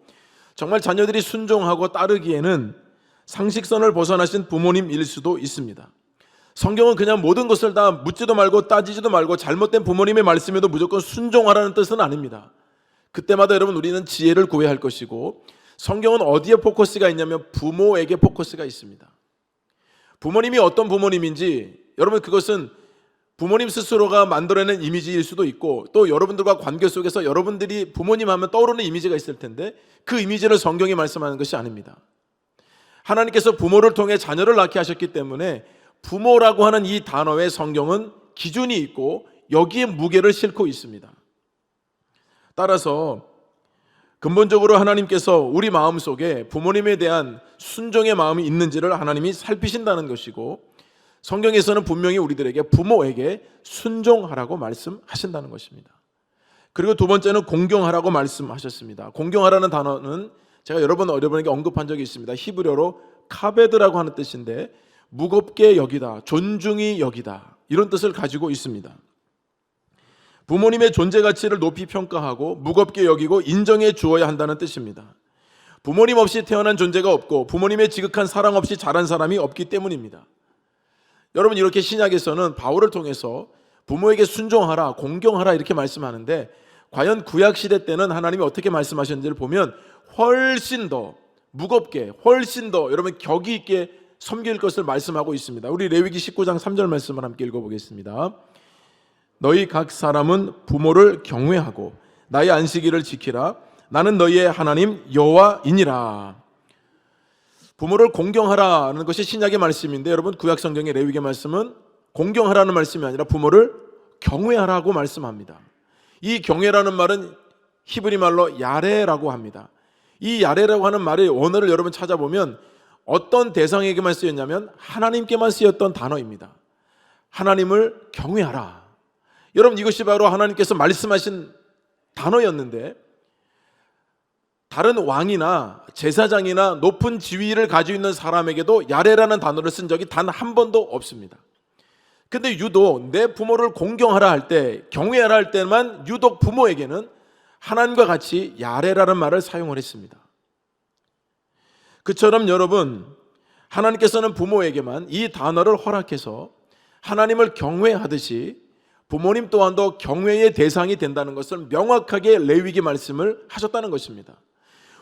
정말 자녀들이 순종하고 따르기에는 상식선을 벗어나신 부모님일 수도 있습니다. 성경은 그냥 모든 것을 다 묻지도 말고 따지지도 말고 잘못된 부모님의 말씀에도 무조건 순종하라는 뜻은 아닙니다. 그때마다 여러분, 우리는 지혜를 구해야 할 것이고 성경은 어디에 포커스가 있냐면 부모에게 포커스가 있습니다. 부모님이 어떤 부모님인지 여러분, 그것은 부모님 스스로가 만들어낸 이미지일 수도 있고 또 여러분들과 관계 속에서 여러분들이 부모님 하면 떠오르는 이미지가 있을 텐데 그 이미지를 성경이 말씀하는 것이 아닙니다. 하나님께서 부모를 통해 자녀를 낳게 하셨기 때문에 부모라고 하는 이 단어에 성경은 기준이 있고 여기에 무게를 싣고 있습니다. 따라서 근본적으로 하나님께서 우리 마음속에 부모님에 대한 순종의 마음이 있는지를 하나님이 살피신다는 것이고 성경에서는 분명히 우리들에게 부모에게 순종하라고 말씀하신다는 것입니다. 그리고 두 번째는 공경하라고 말씀하셨습니다. 공경하라는 단어는 제가 여러분에게 언급한 적이 있습니다. 히브리어로 카베드라고 하는 뜻인데 무겁게 여기다, 존중히 여기다, 이런 뜻을 가지고 있습니다. 부모님의 존재 가치를 높이 평가하고 무겁게 여기고 인정해 주어야 한다는 뜻입니다. 부모님 없이 태어난 존재가 없고 부모님의 지극한 사랑 없이 자란 사람이 없기 때문입니다. 여러분, 이렇게 신약에서는 바울을 통해서 부모에게 순종하라, 공경하라 이렇게 말씀하는데 과연 구약시대 때는 하나님이 어떻게 말씀하셨는지를 보면 훨씬 더 무겁게, 훨씬 더 여러분 격이 있게 섬길 것을 말씀하고 있습니다. 우리 레위기 19장 3절 말씀을 함께 읽어보겠습니다. 너희 각 사람은 부모를 경외하고 나의 안식일을 지키라. 나는 너희의 하나님 여호와이니라. 부모를 공경하라는 것이 신약의 말씀인데 여러분, 구약 성경의 레위기 말씀은 공경하라는 말씀이 아니라 부모를 경외하라고 말씀합니다. 이 경외라는 말은 히브리 말로 야레라고 합니다. 이 야레라고 하는 말의 원어를 여러분 찾아보면 어떤 대상에게만 쓰였냐면 하나님께만 쓰였던 단어입니다. 하나님을 경외하라. 여러분, 이것이 바로 하나님께서 말씀하신 단어였는데 다른 왕이나 제사장이나 높은 지위를 가지고 있는 사람에게도 야레라는 단어를 쓴 적이 단 한 번도 없습니다. 근데 유독 내 부모를 공경하라 할 때, 경외하라 할 때만 유독 부모에게는 하나님과 같이 야레라는 말을 사용을 했습니다. 그처럼 여러분, 하나님께서는 부모에게만 이 단어를 허락해서 하나님을 경외하듯이 부모님 또한도 경외의 대상이 된다는 것을 명확하게 레위기 말씀을 하셨다는 것입니다.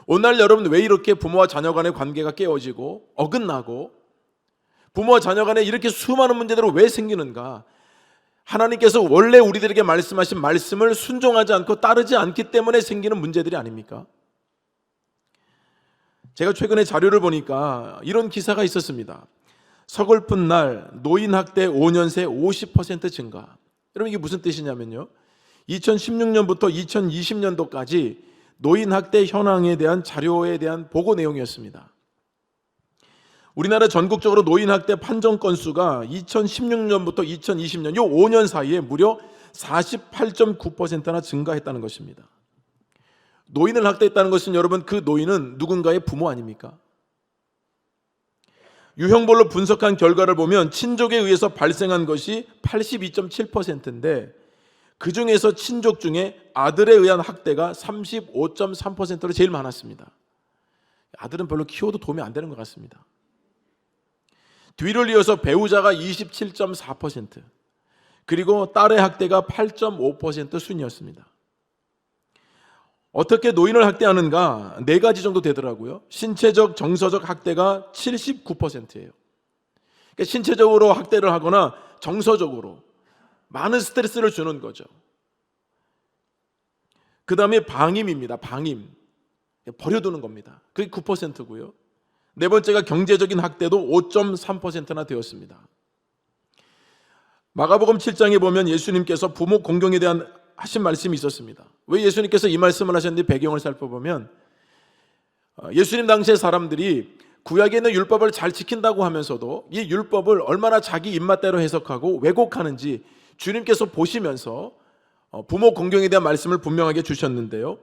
오늘 여러분, 왜 이렇게 부모와 자녀 간의 관계가 깨어지고 어긋나고 부모와 자녀 간에 이렇게 수많은 문제들이 왜 생기는가? 하나님께서 원래 우리들에게 말씀하신 말씀을 순종하지 않고 따르지 않기 때문에 생기는 문제들이 아닙니까? 제가 최근에 자료를 보니까 이런 기사가 있었습니다. 서글픈 날 노인 학대 5년 새 50% 증가. 여러분, 이게 무슨 뜻이냐면요, 2016년부터 2020년도까지 노인 학대 현황에 대한 자료에 대한 보고 내용이었습니다. 우리나라 전국적으로 노인학대 판정 건수가 2016년부터 2020년 요 5년 사이에 무려 48.9%나 증가했다는 것입니다. 노인을 학대했다는 것은 여러분 그 노인은 누군가의 부모 아닙니까? 유형별로 분석한 결과를 보면 친족에 의해서 발생한 것이 82.7%인데 그 중에서 친족 중에 아들에 의한 학대가 35.3%로 제일 많았습니다. 아들은 별로 키워도 도움이 안 되는 것 같습니다. 뒤를 이어서 배우자가 27.4%, 그리고 딸의 학대가 8.5% 순이었습니다. 어떻게 노인을 학대하는가? 4가지 정도 되더라고요. 신체적, 정서적 학대가 79%예요. 그러니까 신체적으로 학대를 하거나 정서적으로 많은 스트레스를 주는 거죠. 그 다음에 방임입니다. 방임. 버려두는 겁니다. 그게 9%고요. 네 번째가 경제적인 학대도 5.3%나 되었습니다. 마가복음 7장에 보면 예수님께서 부모 공경에 대한 하신 말씀이 있었습니다. 왜 예수님께서 이 말씀을 하셨는지 배경을 살펴보면 예수님 당시의 사람들이 구약에 있는 율법을 잘 지킨다고 하면서도 이 율법을 얼마나 자기 입맛대로 해석하고 왜곡하는지 주님께서 보시면서 부모 공경에 대한 말씀을 분명하게 주셨는데요.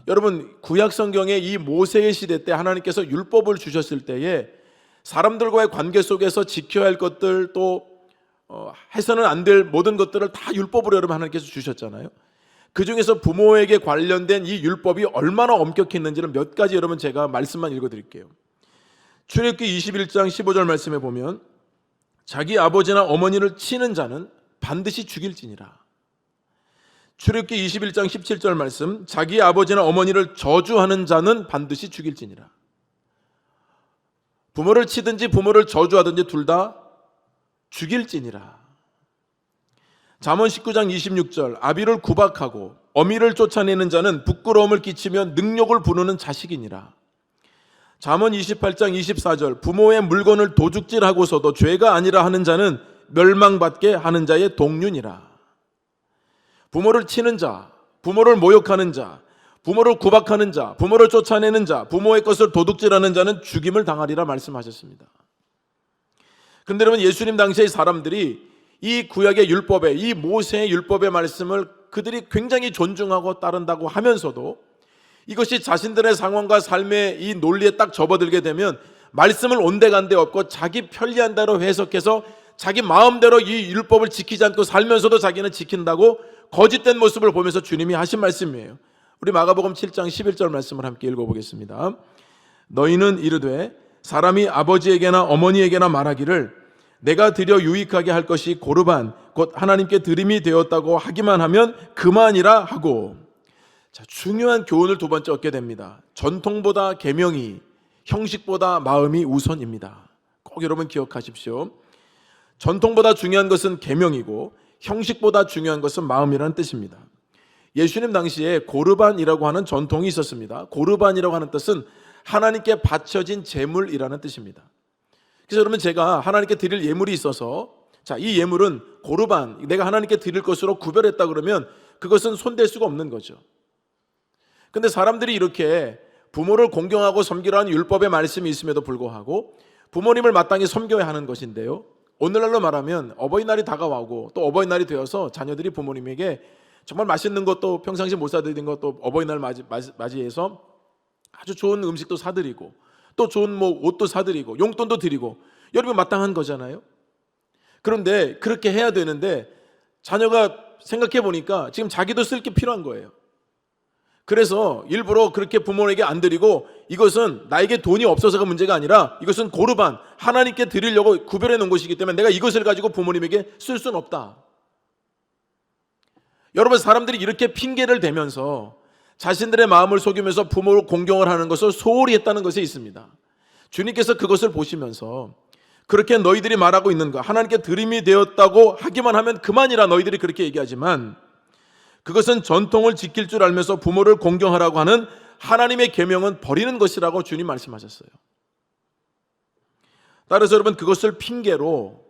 여러분 구약 성경에 이 모세의 시대 때 하나님께서 율법을 주셨을 때에 사람들과의 관계 속에서 지켜야 할 것들 또 해서는 안 될 모든 것들을 다 율법으로 여러분 하나님께서 주셨잖아요. 그 중에서 부모에게 관련된 이 율법이 얼마나 엄격했는지를 몇 가지 여러분 제가 말씀만 읽어드릴게요. 출애굽기 21장 15절 말씀에 보면 자기 아버지나 어머니를 치는 자는 반드시 죽일지니라. 출애굽기 21장 17절 말씀 자기 아버지나 어머니를 저주하는 자는 반드시 죽일지니라. 부모를 치든지 부모를 저주하든지 둘 다 죽일지니라. 잠언 19장 26절 아비를 구박하고 어미를 쫓아내는 자는 부끄러움을 끼치며 능욕을 부르는 자식이니라. 잠언 28장 24절 부모의 물건을 도둑질하고서도 죄가 아니라 하는 자는 멸망받게 하는 자의 동륜이라. 부모를 치는 자, 부모를 모욕하는 자, 부모를 구박하는 자, 부모를 쫓아내는 자, 부모의 것을 도둑질하는 자는 죽임을 당하리라 말씀하셨습니다. 그런데 여러분 예수님 당시의 사람들이 이 구약의 율법에 이 모세의 율법의 말씀을 그들이 굉장히 존중하고 따른다고 하면서도 이것이 자신들의 상황과 삶의 이 논리에 딱 접어들게 되면 말씀을 온데간데 없고 자기 편리한 대로 해석해서 자기 마음대로 이 율법을 지키지 않고 살면서도 자기는 지킨다고 거짓된 모습을 보면서 주님이 하신 말씀이에요. 우리 마가복음 7장 11절 말씀을 함께 읽어보겠습니다. 너희는 이르되 사람이 아버지에게나 어머니에게나 말하기를 내가 드려 유익하게 할 것이 고르반 곧 하나님께 드림이 되었다고 하기만 하면 그만이라 하고. 자, 중요한 교훈을 두 번째 얻게 됩니다. 전통보다 계명이, 형식보다 마음이 우선입니다. 꼭 여러분 기억하십시오. 전통보다 중요한 것은 계명이고 형식보다 중요한 것은 마음이라는 뜻입니다. 예수님 당시에 고르반이라고 하는 전통이 있었습니다. 고르반이라고 하는 뜻은 하나님께 바쳐진 제물이라는 뜻입니다. 그래서 여러분 제가 하나님께 드릴 예물이 있어서 자, 이 예물은 고르반, 내가 하나님께 드릴 것으로 구별했다 그러면 그것은 손댈 수가 없는 거죠. 근데 사람들이 이렇게 부모를 공경하고 섬기라는 율법의 말씀이 있음에도 불구하고 부모님을 마땅히 섬겨야 하는 것인데요. 오늘날로 말하면 어버이날이 다가오고 또 어버이날이 되어서 자녀들이 부모님에게 정말 맛있는 것도 평상시 못 사드린 것도 어버이날 맞이해서 아주 좋은 음식도 사드리고 또 좋은 뭐 옷도 사드리고 용돈도 드리고 여러분 마땅한 거잖아요. 그런데 그렇게 해야 되는데 자녀가 생각해 보니까 지금 자기도 쓸 게 필요한 거예요. 그래서 일부러 그렇게 부모에게 안 드리고 이것은 나에게 돈이 없어서가 문제가 아니라 이것은 고르반, 하나님께 드리려고 구별해 놓은 것이기 때문에 내가 이것을 가지고 부모님에게 쓸 수는 없다. 여러분 사람들이 이렇게 핑계를 대면서 자신들의 마음을 속이면서 부모를 공경을 하는 것을 소홀히 했다는 것에 있습니다. 주님께서 그것을 보시면서 그렇게 너희들이 말하고 있는가 하나님께 드림이 되었다고 하기만 하면 그만이라 너희들이 그렇게 얘기하지만 그것은 전통을 지킬 줄 알면서 부모를 공경하라고 하는 하나님의 계명은 버리는 것이라고 주님 말씀하셨어요. 따라서 여러분 그것을 핑계로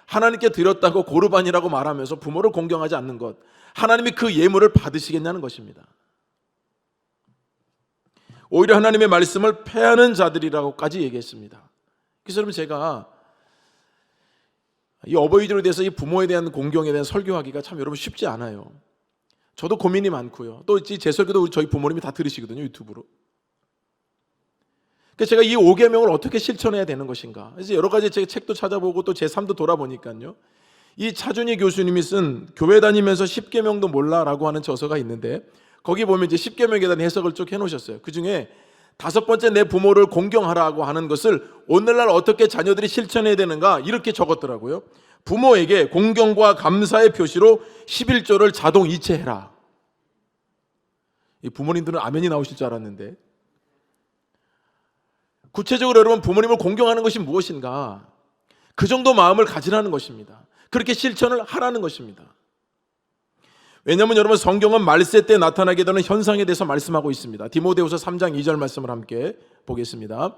하나님께 드렸다고 고르반이라고 말하면서 부모를 공경하지 않는 것, 하나님이 그 예물을 받으시겠냐는 것입니다. 오히려 하나님의 말씀을 폐하는 자들이라고까지 얘기했습니다. 그래서 여러분 제가 이 어버이주일에 대해서 이 부모에 대한 공경에 대한 설교하기가 참 여러분 쉽지 않아요. 저도 고민이 많고요. 또 제 설교도 저희 부모님이 다 들으시거든요, 유튜브로. 그래서 제가 이 5계명을 어떻게 실천해야 되는 것인가. 그래서 여러 가지 제가 책도 찾아보고 또 제 삶도 돌아보니까요. 이 차준희 교수님이 쓴 교회 다니면서 10계명도 몰라라고 하는 저서가 있는데 거기 보면 이제 10계명에 대한 해석을 쭉 해놓으셨어요. 그 중에 5번째 내 부모를 공경하라고 하는 것을 오늘날 어떻게 자녀들이 실천해야 되는가 이렇게 적었더라고요. 부모에게 공경과 감사의 표시로 11조를 자동 이체해라. 이 부모님들은 아멘이 나오실 줄 알았는데 구체적으로 여러분 부모님을 공경하는 것이 무엇인가? 그 정도 마음을 가지라는 것입니다. 그렇게 실천을 하라는 것입니다. 왜냐하면 여러분 성경은 말세 때 나타나게 되는 현상에 대해서 말씀하고 있습니다. 디모데후서 3장 2절 말씀을 함께 보겠습니다.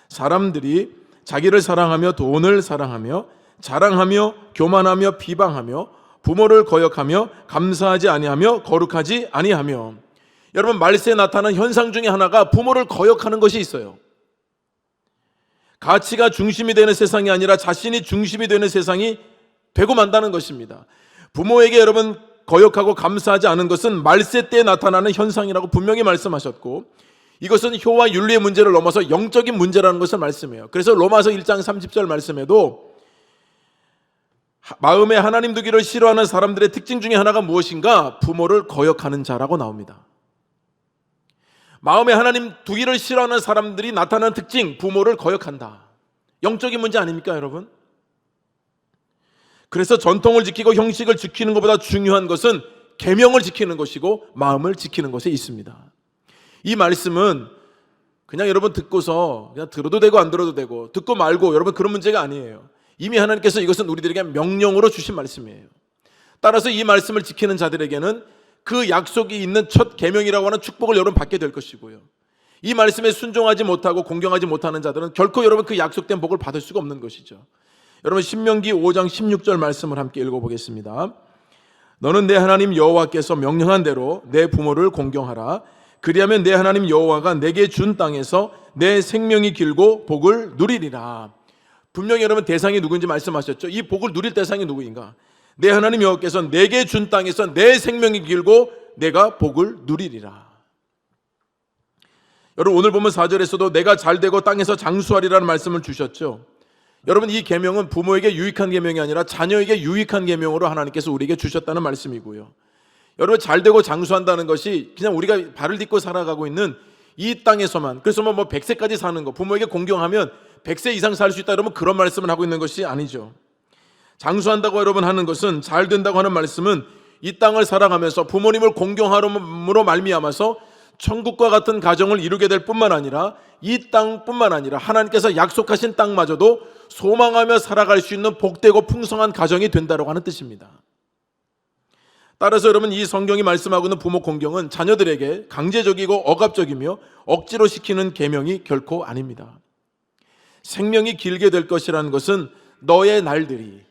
사람들이 자기를 사랑하며 돈을 사랑하며 자랑하며 교만하며 비방하며 부모를 거역하며 감사하지 아니하며 거룩하지 아니하며. 여러분 말세에 나타나는 현상 중에 하나가 부모를 거역하는 것이 있어요. 가치가 중심이 되는 세상이 아니라 자신이 중심이 되는 세상이 되고 만다는 것입니다. 부모에게 여러분 거역하고 감사하지 않은 것은 말세 때에 나타나는 현상이라고 분명히 말씀하셨고 이것은 효와 윤리의 문제를 넘어서 영적인 문제라는 것을 말씀해요. 그래서 로마서 1장 30절 말씀에도 마음에 하나님 두기를 싫어하는 사람들의 특징 중에 하나가 무엇인가? 부모를 거역하는 자라고 나옵니다. 마음에 하나님 두기를 싫어하는 사람들이 나타나는 특징, 부모를 거역한다. 영적인 문제 아닙니까 여러분? 그래서 전통을 지키고 형식을 지키는 것보다 중요한 것은 계명을 지키는 것이고 마음을 지키는 것에 있습니다. 이 말씀은 그냥 여러분 듣고서 그냥 들어도 되고 안 들어도 되고 듣고 말고 여러분 그런 문제가 아니에요. 이미 하나님께서 이것은 우리들에게 명령으로 주신 말씀이에요. 따라서 이 말씀을 지키는 자들에게는 그 약속이 있는 첫 계명이라고 하는 축복을 여러분 받게 될 것이고요. 이 말씀에 순종하지 못하고 공경하지 못하는 자들은 결코 여러분 그 약속된 복을 받을 수가 없는 것이죠. 여러분 신명기 5장 16절 말씀을 함께 읽어보겠습니다. 너는 내 하나님 여호와께서 명령한 대로 내 부모를 공경하라. 그리하면 내 하나님 여호와가 내게 준 땅에서 내 생명이 길고 복을 누리리라. 분명히 여러분 대상이 누구인지 말씀하셨죠. 이 복을 누릴 대상이 누구인가? 내 하나님 여호와께서 내게 준 땅에서 내 생명이 길고 내가 복을 누리리라. 여러분 오늘 보면 4절에서도 내가 잘되고 땅에서 장수하리라는 말씀을 주셨죠. 여러분 이 계명은 부모에게 유익한 계명이 아니라 자녀에게 유익한 계명으로 하나님께서 우리에게 주셨다는 말씀이고요. 여러분 잘되고 장수한다는 것이 그냥 우리가 발을 딛고 살아가고 있는 이 땅에서만, 그래서 뭐 100세까지 사는 거, 부모에게 공경하면 100세 이상 살 수 있다 여러분 그런 말씀을 하고 있는 것이 아니죠. 장수한다고 여러분 하는 것은 잘 된다고 하는 말씀은 이 땅을 살아가면서 부모님을 공경함으로 말미암아서 천국과 같은 가정을 이루게 될 뿐만 아니라 이 땅뿐만 아니라 하나님께서 약속하신 땅마저도 소망하며 살아갈 수 있는 복되고 풍성한 가정이 된다고 하는 뜻입니다. 따라서 여러분 이 성경이 말씀하고 있는 부모 공경은 자녀들에게 강제적이고 억압적이며 억지로 시키는 계명이 결코 아닙니다. 생명이 길게 될 것이라는 것은 너의 날들이,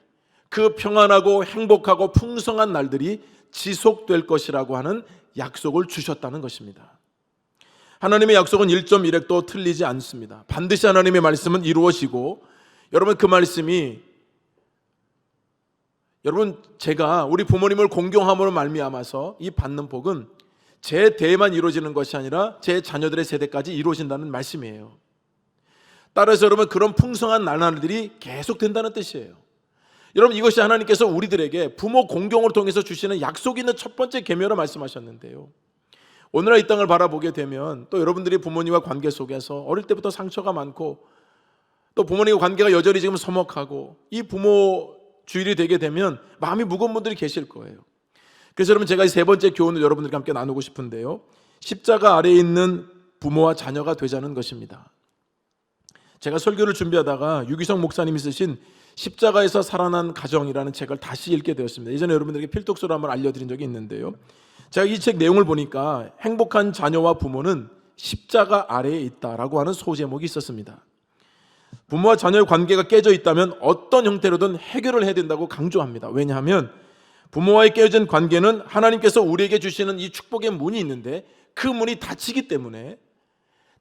그 평안하고 행복하고 풍성한 날들이 지속될 것이라고 하는 약속을 주셨다는 것입니다. 하나님의 약속은 1.1획도 틀리지 않습니다. 반드시 하나님의 말씀은 이루어지고 여러분 그 말씀이 여러분 제가 우리 부모님을 공경함으로 말미암아서 이 받는 복은 제 대에만 이루어지는 것이 아니라 제 자녀들의 세대까지 이루어진다는 말씀이에요. 따라서 여러분 그런 풍성한 나날들이 계속 된다는 뜻이에요. 여러분 이것이 하나님께서 우리들에게 부모 공경을 통해서 주시는 약속이 있는 첫 번째 계명으로 말씀하셨는데요. 오늘날 이 땅을 바라보게 되면 또 여러분들이 부모님과 관계 속에서 어릴 때부터 상처가 많고 또 부모님과 관계가 여전히 지금 서먹하고 이 부모 주일이 되게 되면 마음이 무거운 분들이 계실 거예요. 그래서 여러분 제가 이 세 번째 교훈을 여러분들과 함께 나누고 싶은데요. 십자가 아래에 있는 부모와 자녀가 되자는 것입니다. 제가 설교를 준비하다가 유기성 목사님이 쓰신 십자가에서 살아난 가정이라는 책을 다시 읽게 되었습니다. 예전에 여러분들에게 필독서로 한번 알려드린 적이 있는데요. 제가 이 책 내용을 보니까 행복한 자녀와 부모는 십자가 아래에 있다라고 하는 소제목이 있었습니다. 부모와 자녀의 관계가 깨져 있다면 어떤 형태로든 해결을 해야 된다고 강조합니다. 왜냐하면 부모와의 깨어진 관계는 하나님께서 우리에게 주시는 이 축복의 문이 있는데 그 문이 닫히기 때문에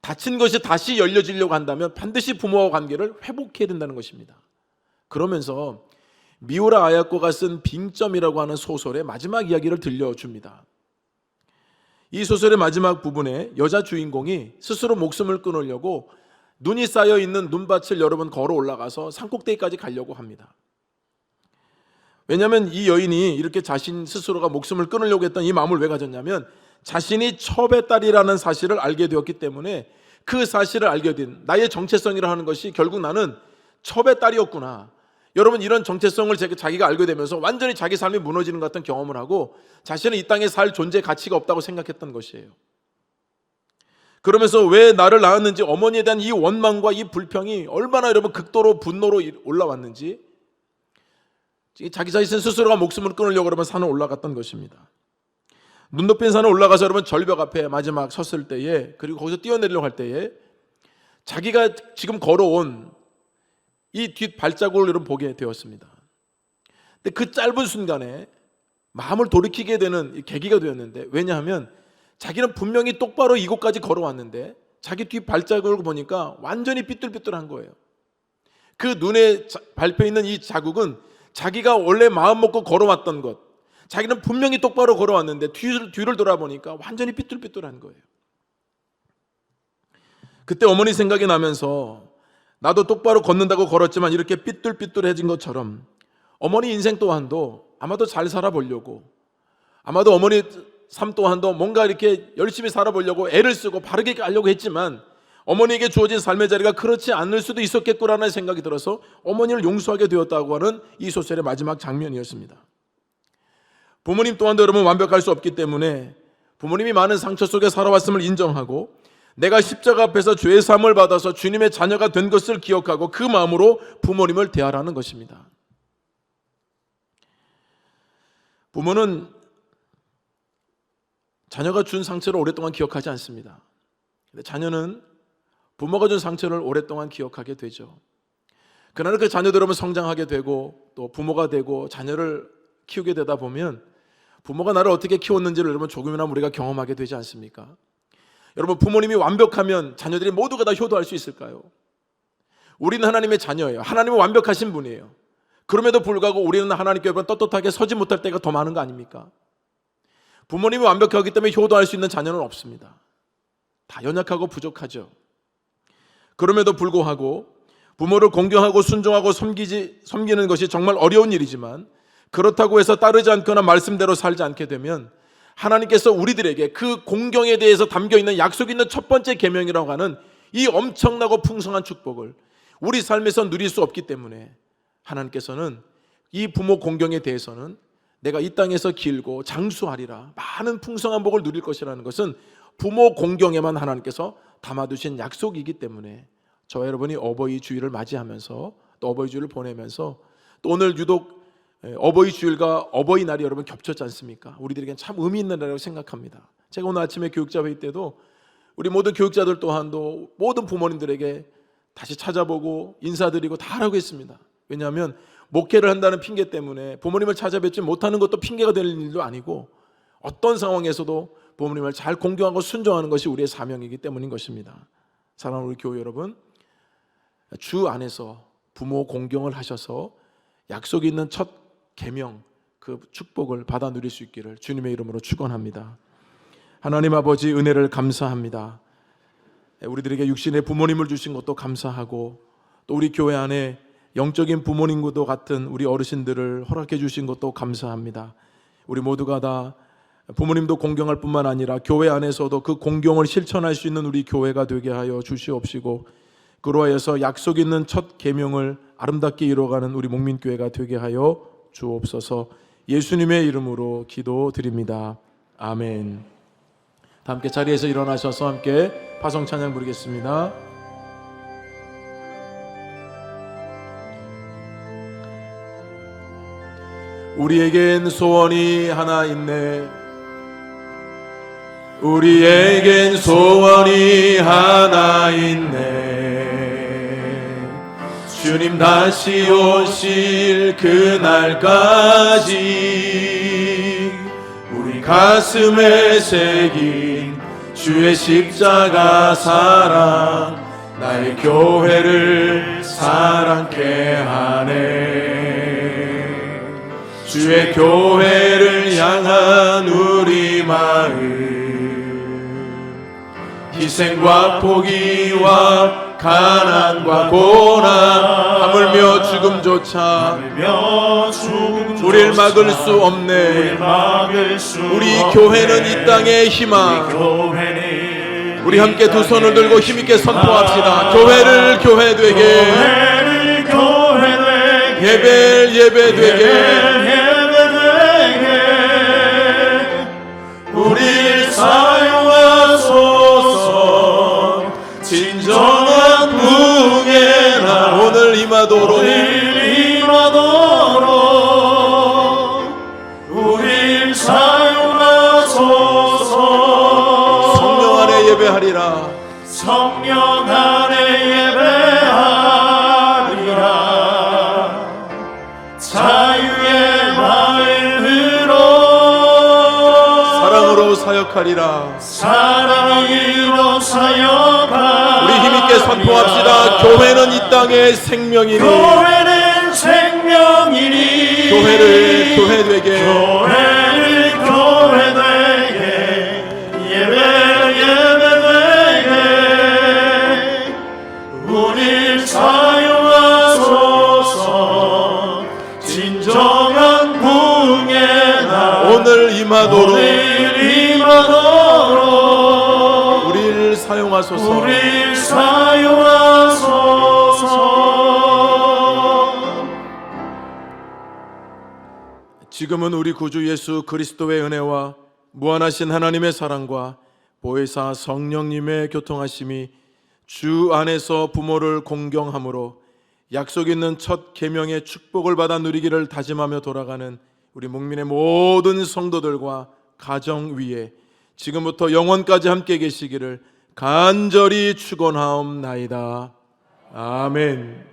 닫힌 것이 다시 열려지려고 한다면 반드시 부모와 관계를 회복해야 된다는 것입니다. 그러면서 미우라 아야코가 쓴 빙점이라고 하는 소설의 마지막 이야기를 들려줍니다. 이 소설의 마지막 부분에 여자 주인공이 스스로 목숨을 끊으려고 눈이 쌓여 있는 눈밭을 여러 번 걸어 올라가서 산꼭대기까지 가려고 합니다. 왜냐하면 이 여인이 이렇게 자신 스스로가 목숨을 끊으려고 했던 이 마음을 왜 가졌냐면 자신이 첩의 딸이라는 사실을 알게 되었기 때문에 그 사실을 알게 된 나의 정체성이라 하는 것이 결국 나는 첩의 딸이었구나. 여러분, 이런 정체성을 자기가 알게 되면서 완전히 자기 삶이 무너지는 것 같은 경험을 하고 자신은 이 땅에 살 존재 가치가 없다고 생각했던 것이에요. 그러면서 왜 나를 낳았는지 어머니에 대한 이 원망과 이 불평이 얼마나 여러분 극도로 분노로 올라왔는지 자기 자신 스스로가 목숨을 끊으려고 그러면 산을 올라갔던 것입니다. 눈 높인 산을 올라가서 여러분 절벽 앞에 마지막 섰을 때에, 그리고 거기서 뛰어내리려고 할 때에 자기가 지금 걸어온 이 뒷 발자국을 여러분 보게 되었습니다. 근데 그 짧은 순간에 마음을 돌이키게 되는 계기가 되었는데, 왜냐하면 자기는 분명히 똑바로 이곳까지 걸어왔는데 자기 뒷 발자국을 보니까 완전히 삐뚤삐뚤한 거예요. 그 눈에 밟혀 있는 이 자국은 자기가 원래 마음 먹고 걸어왔던 것, 자기는 분명히 똑바로 걸어왔는데 뒤를 돌아보니까 완전히 삐뚤삐뚤한 거예요. 그때 어머니 생각이 나면서 나도 똑바로 걷는다고 걸었지만 이렇게 삐뚤삐뚤해진 것처럼 어머니 인생 또한도 아마도 잘 살아보려고, 아마도 어머니 삶 또한도 뭔가 이렇게 열심히 살아보려고 애를 쓰고 바르게 가려고 했지만 어머니에게 주어진 삶의 자리가 그렇지 않을 수도 있었겠구나라는 생각이 들어서 어머니를 용서하게 되었다고 하는 이 소설의 마지막 장면이었습니다. 부모님 또한도 여러분 완벽할 수 없기 때문에 부모님이 많은 상처 속에 살아왔음을 인정하고 내가 십자가 앞에서 죄의 사함을 받아서 주님의 자녀가 된 것을 기억하고 그 마음으로 부모님을 대하라는 것입니다. 부모는 자녀가 준 상처를 오랫동안 기억하지 않습니다. 근데 자녀는 부모가 준 상처를 오랫동안 기억하게 되죠. 그러나 그 자녀들 여러분 성장하게 되고 또 부모가 되고 자녀를 키우게 되다 보면 부모가 나를 어떻게 키웠는지를 여러분 조금이나 우리가 경험하게 되지 않습니까? 여러분, 부모님이 완벽하면 자녀들이 모두가 다 효도할 수 있을까요? 우리는 하나님의 자녀예요. 하나님은 완벽하신 분이에요. 그럼에도 불구하고 우리는 하나님께 여러분 떳떳하게 서지 못할 때가 더 많은 거 아닙니까? 부모님이 완벽하기 때문에 효도할 수 있는 자녀는 없습니다. 다 연약하고 부족하죠. 그럼에도 불구하고 부모를 공경하고 순종하고 섬기는 것이 정말 어려운 일이지만 그렇다고 해서 따르지 않거나 말씀대로 살지 않게 되면 하나님께서 우리들에게 그 공경에 대해서 담겨있는 약속 있는 첫 번째 계명이라고 하는 이 엄청나고 풍성한 축복을 우리 삶에서 누릴 수 없기 때문에 하나님께서는 이 부모 공경에 대해서는 내가 이 땅에서 길고 장수하리라, 많은 풍성한 복을 누릴 것이라는 것은 부모 공경에만 하나님께서 담아두신 약속이기 때문에 저와 여러분이 어버이 주일을 맞이하면서 또 어버이 주일을 보내면서 또 오늘 유독 어버이 주일과 어버이날이 여러분 겹쳤지 않습니까? 우리들에게는 참 의미 있는 날이라고 생각합니다. 제가 오늘 아침에 교육자 회의 때도 우리 모든 교육자들 또한도 모든 부모님들에게 다시 찾아보고 인사드리고 다 하라고 했습니다. 왜냐하면 목회를 한다는 핑계 때문에 부모님을 찾아뵙지 못하는 것도 핑계가 될 일도 아니고 어떤 상황에서도 부모님을 잘 공경하고 순종하는 것이 우리의 사명이기 때문인 것입니다. 사랑하는 우리 교회 여러분, 주 안에서 부모 공경을 하셔서 약속이 있는 첫 계명, 그 축복을 받아 누릴 수 있기를 주님의 이름으로 축원합니다. 하나님 아버지, 은혜를 감사합니다. 우리들에게 육신의 부모님을 주신 것도 감사하고 또 우리 교회 안에 영적인 부모님과도 같은 우리 어르신들을 허락해 주신 것도 감사합니다. 우리 모두가 다 부모님도 공경할 뿐만 아니라 교회 안에서도 그 공경을 실천할 수 있는 우리 교회가 되게 하여 주시옵시고 그로 하여서 약속 있는 첫 계명을 아름답게 이루어가는 우리 목민교회가 되게 하여 주옵소서. 예수님의 이름으로 기도드립니다. 아멘. 다 함께 자리에서 일어나셔서 함께 파송 찬양 부르겠습니다. 우리에겐 소원이 하나 있네. 우리에겐 소원이 하나 있네. 주님 다시 오실 그날까지 우리 가슴에 새긴 주의 십자가 사랑 나의 교회를 사랑케 하네. 주의 교회를 향한 우리 마음 희생과 포기와 가난과 고난 하물며 죽음조차 우릴 막을 수 없네. 우리 교회는 이 땅의 희망. 우리 함께 두 손을 들고 힘있게 선포합시다. 교회를 교회되게, 예배를 예배되게, 우리를 사용하소서. 진정한 부흥의 날 오늘 임하도록, 우릴 사용하소서. 성령 안에 예배하리라. 성령 안에 예배하리라. 자유의 마음으로 사랑으로 사역하리라. 사랑으로 사역하리라. 우리 힘있게 선포합시다. 교회는 이 땅의 생명이니, 교회는 생명이니, 교회를 교회되게, 교회를 교회되게, 예배되게, 우릴 사용하소서. 진정한 부흥의 날 오늘 임하도록, 우릴 사용하소서. 우릴 사용하소서. 지금은 우리 구주 예수 그리스도의 은혜와 무한하신 하나님의 사랑과 보혜사 성령님의 교통하심이 주 안에서 부모를 공경함으로 약속 있는 첫 계명의 축복을 받아 누리기를 다짐하며 돌아가는 우리 목민의 모든 성도들과 가정 위에 지금부터 영원까지 함께 계시기를 간절히 축원하옵나이다. 아멘.